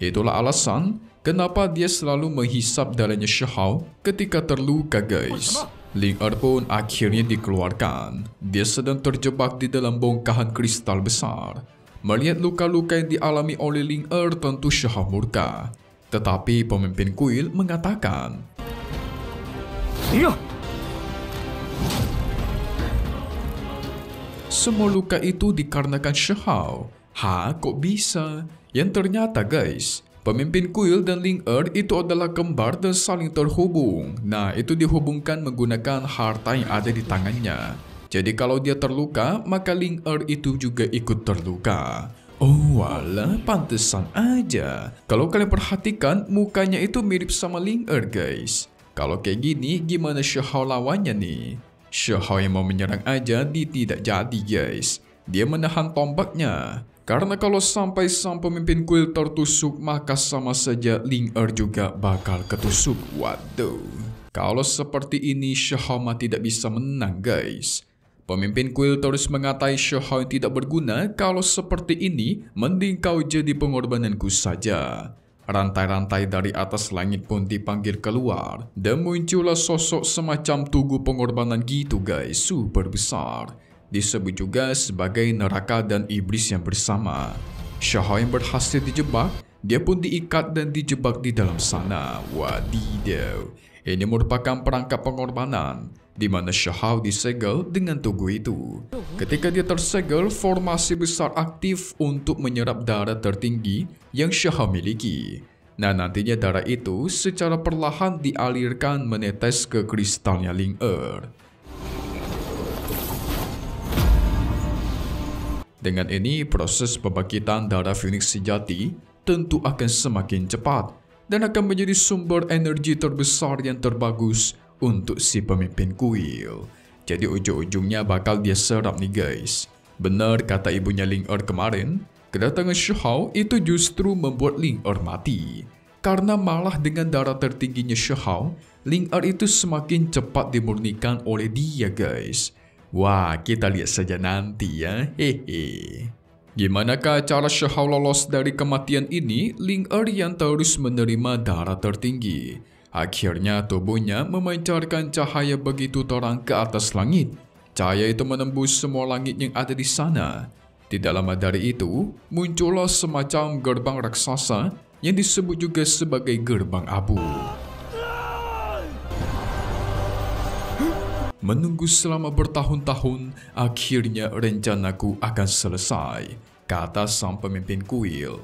Speaker 2: Itulah alasan kenapa dia selalu menghisap darahnya Shihao ketika terluka guys. Ling pun akhirnya dikeluarkan. Dia sedang terjebak di dalam bongkahan kristal besar. Melihat luka-luka yang dialami oleh Ling tentu Shihao murka. Tetapi pemimpin kuil mengatakan, semua luka itu dikarenakan Shihao. Kok bisa? Yang ternyata guys, pemimpin kuil dan Ling itu adalah kembar dan saling terhubung. Nah, itu dihubungkan menggunakan harta yang ada di tangannya. Jadi kalau dia terluka, maka Ling itu juga ikut terluka. Oh alah, pantesan aja. Kalau kalian perhatikan, mukanya itu mirip sama Ling guys. Kalau kayak gini, gimana Shihao lawannya nih? Shihao yang mau menyerang aja tidak jadi guys. Dia menahan tombaknya. Karena kalau sampai sang pemimpin kuil tertusuk, maka sama saja Ling juga bakal ketusuk. Waduh. Kalau seperti ini, Shihao tidak bisa menang guys. Pemimpin kuil terus mengatai Shihao yang tidak berguna. Kalau seperti ini, mending kau jadi pengorbananku saja. Rantai-rantai dari atas langit pun dipanggil keluar. Dan muncullah sosok semacam tugu pengorbanan gitu guys, super besar. Disebut juga sebagai neraka dan iblis yang bersama. Shihao yang berhasil dijebak, dia pun diikat dan dijebak di dalam sana. Wadidaw. Ini merupakan perangkap pengorbanan, di mana Shihao disegel dengan tugu itu. Ketika dia tersegel, formasi besar aktif untuk menyerap darah tertinggi yang Shihao miliki. Nah, nantinya darah itu secara perlahan dialirkan menetes ke kristalnya Ling Dengan ini, proses pembangkitan darah Phoenix sejati tentu akan semakin cepat dan akan menjadi sumber energi terbesar yang terbagus untuk si pemimpin kuil. Jadi ujung-ujungnya bakal dia serap nih guys. Benar kata ibunya Ling kemarin, kedatangan Shihao itu justru membuat Ling mati. Karena malah dengan darah tertingginya Shihao, Ling itu semakin cepat dimurnikan oleh dia guys. Wah, kita lihat saja nanti ya. Hehe. Gimanakah cara Shihao lolos dari kematian ini? Ling yang terus menerima darah tertinggi. Akhirnya tubuhnya memancarkan cahaya begitu terang ke atas langit. Cahaya itu menembus semua langit yang ada di sana. Tidak lama dari itu, muncullah semacam gerbang raksasa yang disebut juga sebagai gerbang abu. Menunggu selama bertahun-tahun, akhirnya rencanaku akan selesai, kata sang pemimpin kuil.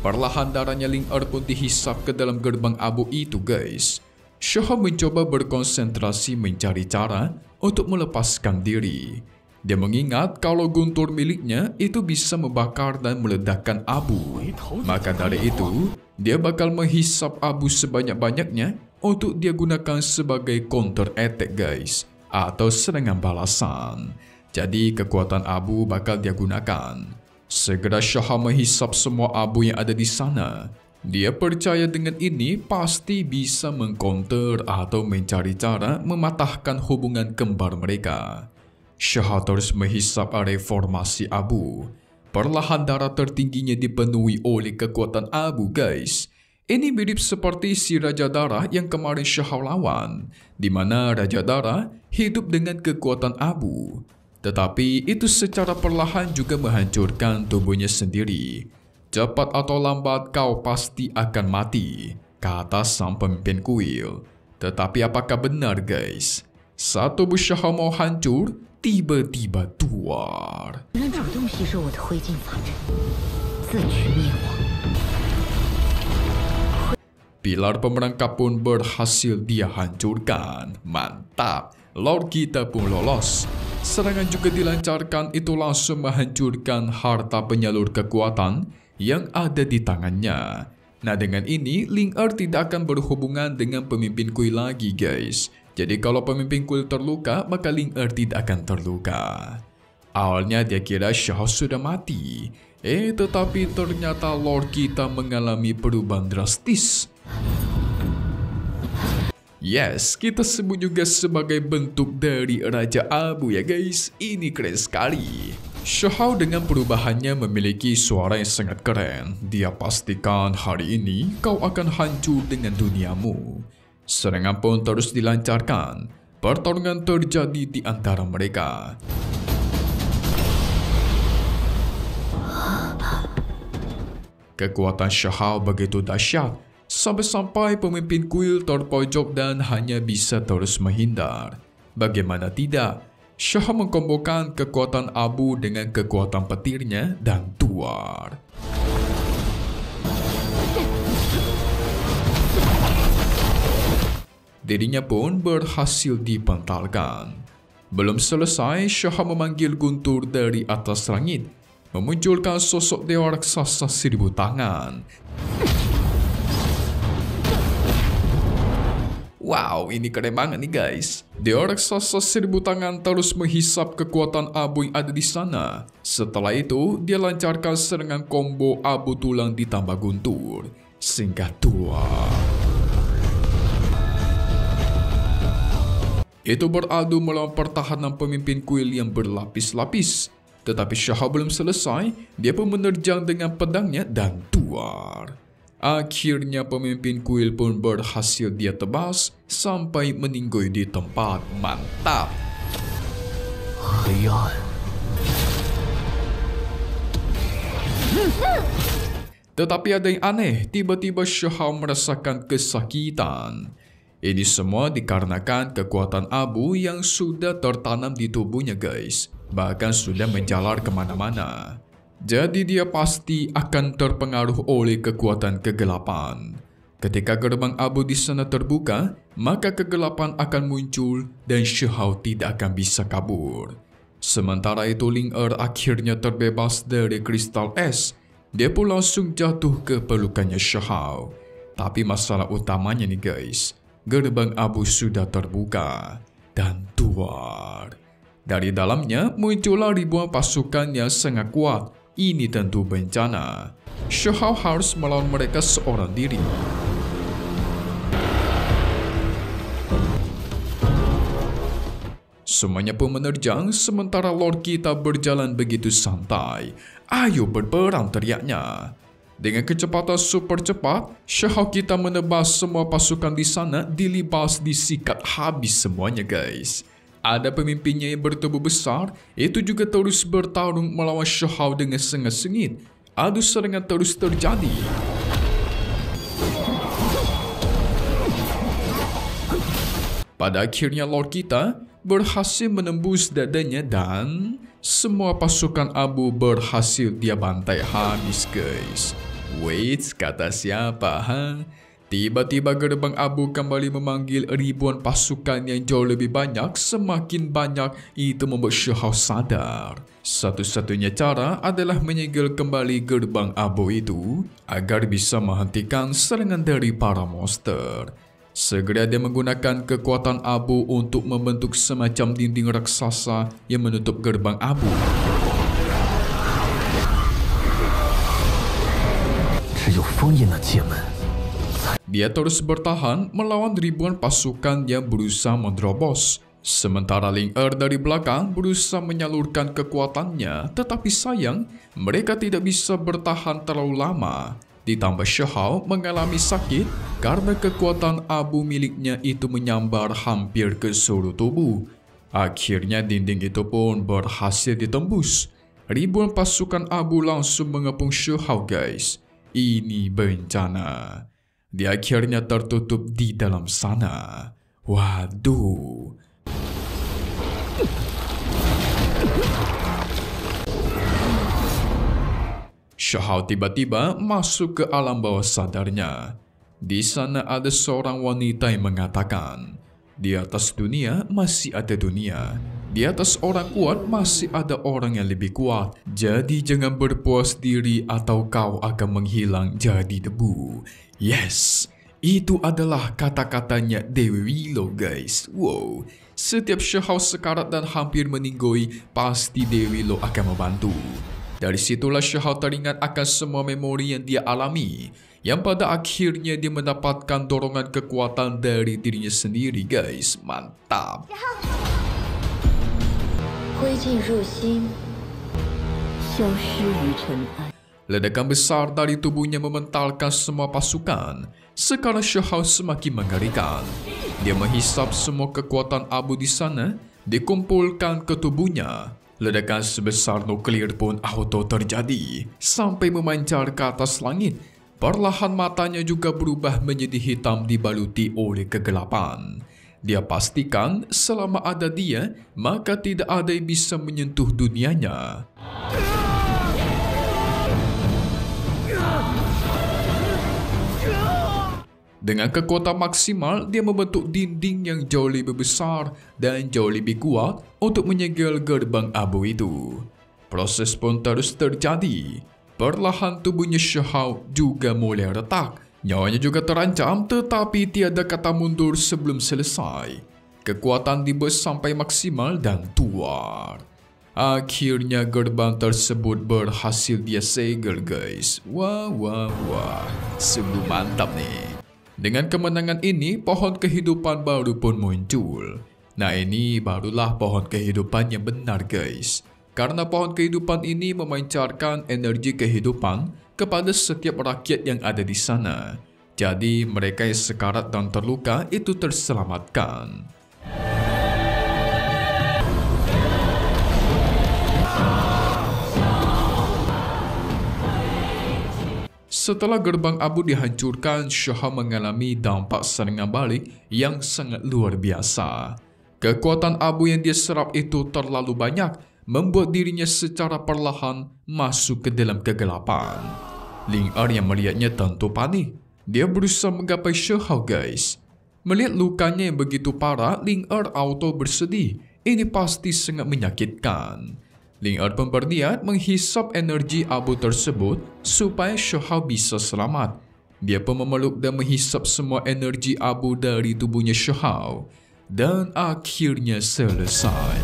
Speaker 2: Perlahan darahnya Ling pun dihisap ke dalam gerbang abu itu guys. Shihao mencoba berkonsentrasi mencari cara untuk melepaskan diri. Dia mengingat kalau guntur miliknya itu bisa membakar dan meledakkan abu. Maka dari itu, dia bakal menghisap abu sebanyak-banyaknya untuk dia gunakan sebagai counter attack guys. Atau serangan balasan. Jadi kekuatan abu bakal dia gunakan. Segera Shihao menghisap semua abu yang ada di sana. Dia percaya dengan ini pasti bisa mengcounter atau mencari cara mematahkan hubungan kembar mereka. Shihao terus menghisap area formasi abu. Perlahan darah tertingginya dipenuhi oleh kekuatan abu guys. Ini mirip seperti si Raja Darah yang kemarin Shihao lawan, di mana Raja Darah hidup dengan kekuatan abu. Tetapi itu secara perlahan juga menghancurkan tubuhnya sendiri. Cepat atau lambat kau pasti akan mati, kata sang pemimpin kuil. Tetapi apakah benar guys? Saat tubuh Shihao mau hancur, tiba-tiba keluar. Pilar pemerangkap pun berhasil dia hancurkan. Mantap, Lord kita pun lolos. Serangan juga dilancarkan, itu langsung menghancurkan harta penyalur kekuatan yang ada di tangannya. Nah, dengan ini Ling tidak akan berhubungan dengan pemimpin kuil lagi guys. Jadi kalau pemimpin kuil terluka, maka Ling tidak akan terluka. Awalnya dia kira Shihao sudah mati. Tetapi ternyata Lord kita mengalami perubahan drastis. Yes, kita sebut juga sebagai bentuk dari Raja Abu ya guys. Ini keren sekali. Shihao dengan perubahannya memiliki suara yang sangat keren. Dia pastikan hari ini kau akan hancur dengan duniamu. Serangan pun terus dilancarkan. Pertarungan terjadi di antara mereka. Kekuatan Shihao begitu dahsyat. Sampai-sampai pemimpin kuil terpojok dan hanya bisa terus menghindar. Bagaimana tidak, Shihao mengkombokan kekuatan abu dengan kekuatan petirnya dan tuar. Dirinya pun berhasil dipentalkan. Belum selesai, Shihao memanggil guntur dari atas langit. memunculkan sosok dewa raksasa 1000 tangan. Wow, ini keren banget nih guys. Dewa raksasa 1000 tangan terus menghisap kekuatan abu yang ada di sana. Setelah itu, dia lancarkan serangan combo abu tulang ditambah guntur. Singkat tua. Itu beradu melawan pertahanan pemimpin kuil yang berlapis-lapis. Tetapi Shahou belum selesai, dia pun menerjang dengan pedangnya dan tuar. Akhirnya pemimpin kuil pun berhasil dia tebas sampai meninggoy di tempat. Mantap. Tetapi ada yang aneh, tiba-tiba Shahou merasakan kesakitan. Ini semua dikarenakan kekuatan abu yang sudah tertanam di tubuhnya guys. Bahkan sudah menjalar kemana-mana. Jadi dia pasti akan terpengaruh oleh kekuatan kegelapan. Ketika gerbang abu di sana terbuka, maka kegelapan akan muncul dan Shahou tidak akan bisa kabur. Sementara itu Ling akhirnya terbebas dari kristal es. Dia pun langsung jatuh ke pelukannya Shahou. Tapi masalah utamanya nih guys, gerbang abu sudah terbuka dan tuar. Dari dalamnya muncullah ribuan pasukan yang sangat kuat. Ini tentu bencana. Shahou harus melawan mereka seorang diri. Semuanya pun menerjang sementara Lord kita berjalan begitu santai. Ayo berperang, teriaknya. Dengan kecepatan super cepat, Shahou kita menebas semua pasukan di sana, dilibas, disikat habis semuanya guys. Ada pemimpinnya yang bertubuh besar, itu juga terus bertarung melawan Shahou dengan sangat sengit. Adu serangan terus terjadi. Pada akhirnya Lord kita berhasil menembus dadanya dan semua pasukan abu berhasil dia bantai habis guys. Wait, kata siapa ha? Tiba-tiba gerbang abu kembali memanggil ribuan pasukan yang jauh lebih banyak. Semakin banyak itu membuat Shahou sadar. Satu-satunya cara adalah menyegel kembali gerbang abu itu agar bisa menghentikan serangan dari para monster. Segera dia menggunakan kekuatan abu untuk membentuk semacam dinding raksasa yang menutup gerbang abu. Dia terus bertahan melawan ribuan pasukan yang berusaha menerobos. Sementara Ling dari belakang berusaha menyalurkan kekuatannya, tetapi sayang mereka tidak bisa bertahan terlalu lama. Ditambah Shahou mengalami sakit karena kekuatan abu miliknya itu menyambar hampir ke seluruh tubuh. Akhirnya dinding itu pun berhasil ditembus. Ribuan pasukan abu langsung mengepung Shahou guys. Ini bencana. Dia akhirnya tertutup di dalam sana. Waduh. Shahou tiba-tiba masuk ke alam bawah sadarnya. Di sana ada seorang wanita yang mengatakan, di atas dunia masih ada dunia. Di atas orang kuat masih ada orang yang lebih kuat. Jadi jangan berpuas diri atau kau akan menghilang jadi debu. Yes, itu adalah kata-katanya Dewi Willow guys. Wow, setiap Shahou sekarat dan hampir meninggoy, pasti Dewi Willow akan membantu. Dari situlah Shahou teringat akan semua memori yang dia alami, yang pada akhirnya dia mendapatkan dorongan kekuatan dari dirinya sendiri guys. Mantap. Ledakan besar dari tubuhnya mementalkan semua pasukan. Sekarang Shahou semakin mengerikan. Dia menghisap semua kekuatan abu di sana, dikumpulkan ke tubuhnya. Ledakan sebesar nuklir pun auto terjadi, sampai memancar ke atas langit. Perlahan matanya juga berubah menjadi hitam dibaluti oleh kegelapan. Dia pastikan selama ada dia, maka tidak ada yang bisa menyentuh dunianya. Dengan kekuatan maksimal, dia membentuk dinding yang jauh lebih besar dan jauh lebih kuat untuk menyegel gerbang abu itu. Proses pun terus terjadi. Perlahan tubuhnya Shihao juga mulai retak. Nyawanya juga terancam, tetapi tiada kata mundur sebelum selesai. Kekuatan dibus sampai maksimal dan tuar. Akhirnya gerbang tersebut berhasil dia segel guys. Wah, sungguh mantap nih. Dengan kemenangan ini, pohon kehidupan baru pun muncul. Nah, ini barulah pohon kehidupan yang benar guys. Karena pohon kehidupan ini memancarkan energi kehidupan kepada setiap rakyat yang ada di sana. Jadi mereka yang sekarat dan terluka itu terselamatkan. Setelah gerbang abu dihancurkan, Shihao mengalami dampak serangan balik yang sangat luar biasa. Kekuatan abu yang dia serap itu terlalu banyak, membuat dirinya secara perlahan masuk ke dalam kegelapan. Ling Er yang melihatnya tentu panik. Dia berusaha menggapai Shihao guys. Melihat lukanya yang begitu parah, Ling Er auto bersedih. Ini pasti sangat menyakitkan. Ling Er pun berniat menghisap energi abu tersebut supaya Shihao bisa selamat. Dia pun memeluk dan menghisap semua energi abu dari tubuhnya Shihao. Dan akhirnya selesai.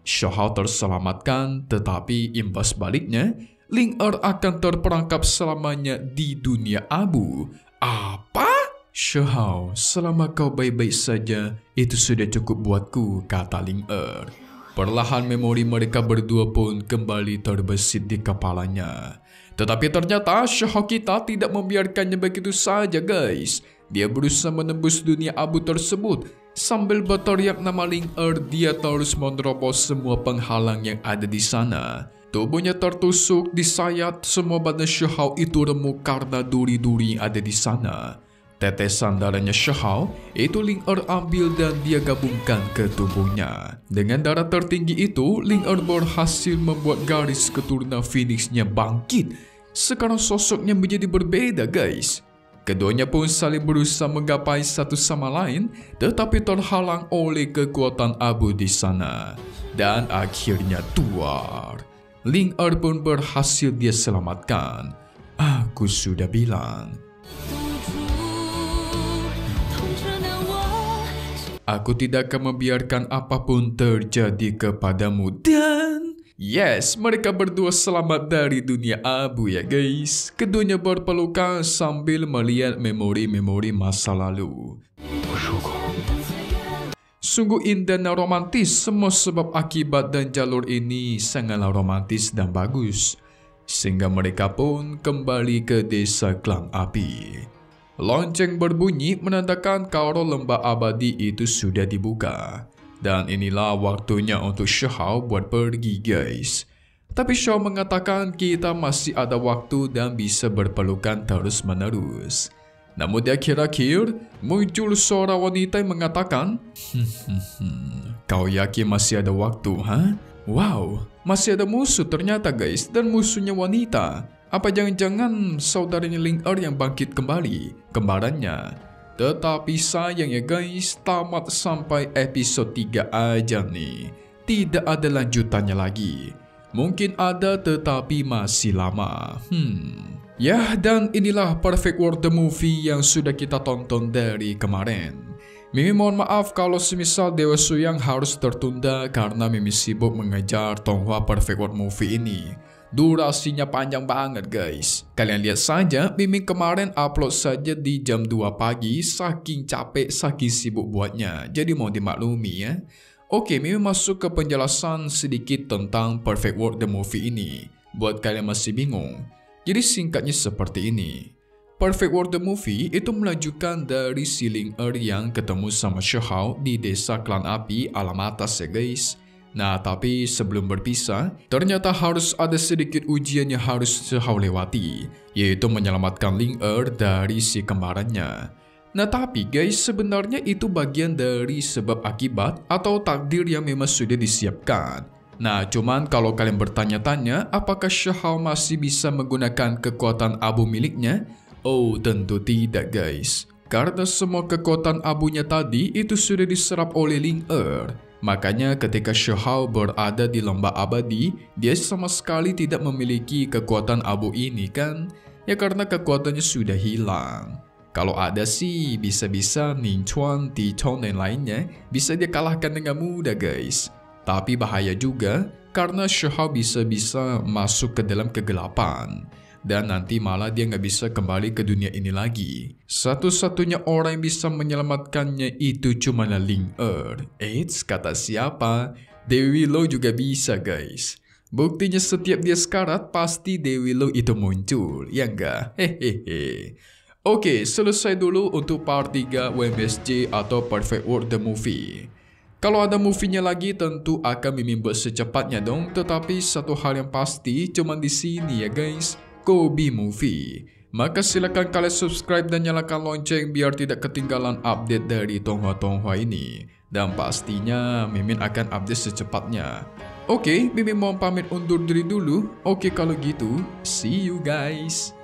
Speaker 2: Shihao terselamatkan, tetapi imbas baliknya, Ling Er akan terperangkap selamanya di dunia abu. Apa? Shihao, selama kau baik-baik saja, itu sudah cukup buatku, kata Ling Er. Perlahan memori mereka berdua pun kembali terbesit di kepalanya. Tetapi ternyata Shihao kita tidak membiarkannya begitu saja guys. Dia berusaha menembus dunia abu tersebut. Sambil berteriak nama Ling Er, dia terus menerobos semua penghalang yang ada di sana. Tubuhnya tertusuk, disayat, semua badan Shihao itu remuk karena duri-duri yang ada di sana. Tetesan darahnya Shihao itu Ling Er ambil dan dia gabungkan ke tubuhnya. Dengan darah tertinggi itu, Ling Er berhasil membuat garis keturunan Phoenix-nya bangkit. Sekarang sosoknya menjadi berbeda guys. Keduanya pun saling berusaha menggapai satu sama lain, tetapi terhalang oleh kekuatan abu di sana. Dan akhirnya tuar. Ling Er pun berhasil dia selamatkan. Aku sudah bilang. Aku tidak akan membiarkan apapun terjadi kepadamu. Dan yes, mereka berdua selamat dari dunia abu ya guys. Keduanya berpelukan sambil melihat memori-memori masa lalu. Sungguh indah dan romantis. Semua sebab akibat dan jalur ini sangatlah romantis dan bagus. Sehingga mereka pun kembali ke desa Klang Api. Lonceng berbunyi menandakan kalau lembah abadi itu sudah dibuka. Dan inilah waktunya untuk Shihao buat pergi guys. Tapi Shihao mengatakan kita masih ada waktu dan bisa berpelukan terus menerus. Namun di akhir-akhir muncul suara wanita yang mengatakan, kau yakin masih ada waktu, ha? Wow, masih ada musuh ternyata guys, dan musuhnya wanita. Apa jangan-jangan saudaranya Ling Er yang bangkit kembali, kembarannya? Tetapi sayang ya guys, tamat sampai episode 3 aja nih. Tidak ada lanjutannya lagi. Mungkin ada tetapi masih lama. Ya, dan inilah Perfect World the Movie yang sudah kita tonton dari kemarin. Mimi mohon maaf kalau semisal Dewa Suyang harus tertunda karena Mimi sibuk mengejar Tonghua Perfect World Movie ini. Durasinya panjang banget guys. Kalian lihat saja, Mimi kemarin upload saja di jam 2 pagi, saking capek, saking sibuk buatnya. Jadi mau dimaklumi ya. Oke, Mimi masuk ke penjelasan sedikit tentang Perfect World the Movie ini. Buat kalian masih bingung. Jadi singkatnya seperti ini. Perfect World the Movie itu melanjutkan dari si Ling Er yang ketemu sama Shihao di desa Klan Api alam atas ya guys. Nah, tapi sebelum berpisah, ternyata harus ada sedikit ujian yang harus Shihao lewati, yaitu menyelamatkan Ling Er dari si kembarannya. Nah, tapi guys, sebenarnya itu bagian dari sebab akibat atau takdir yang memang sudah disiapkan. Nah, cuman kalau kalian bertanya-tanya, apakah Shihao masih bisa menggunakan kekuatan abu miliknya? Oh, tentu tidak guys. Karena semua kekuatan abunya tadi itu sudah diserap oleh Ling makanya ketika Shihao berada di lembah abadi, dia sama sekali tidak memiliki kekuatan abu ini kan? Ya karena kekuatannya sudah hilang. Kalau ada sih, bisa-bisa Ning Chuan, Ti Chong dan lainnya bisa dia kalahkan dengan mudah guys. Tapi bahaya juga karena Shihao bisa-bisa masuk ke dalam kegelapan. Dan nanti malah dia nggak bisa kembali ke dunia ini lagi. Satu-satunya orang yang bisa menyelamatkannya itu cuma Ling Eits, kata siapa? Dewi Lo juga bisa guys. Buktinya setiap dia sekarat pasti Dewi Lo itu muncul, ya enggak? Hehehe. Oke, selesai dulu untuk part 3 WMSJ atau Perfect World The Movie. Kalau ada movie-nya lagi tentu akan Mimin buat secepatnya dong. Tetapi satu hal yang pasti cuma di sini ya guys, Kobe Movie. Maka silakan kalian subscribe dan nyalakan lonceng biar tidak ketinggalan update dari Tonghua-Tonghua ini. Dan pastinya Mimin akan update secepatnya. Oke, Mimin mau pamit undur diri dulu. Oke kalau gitu, see you guys.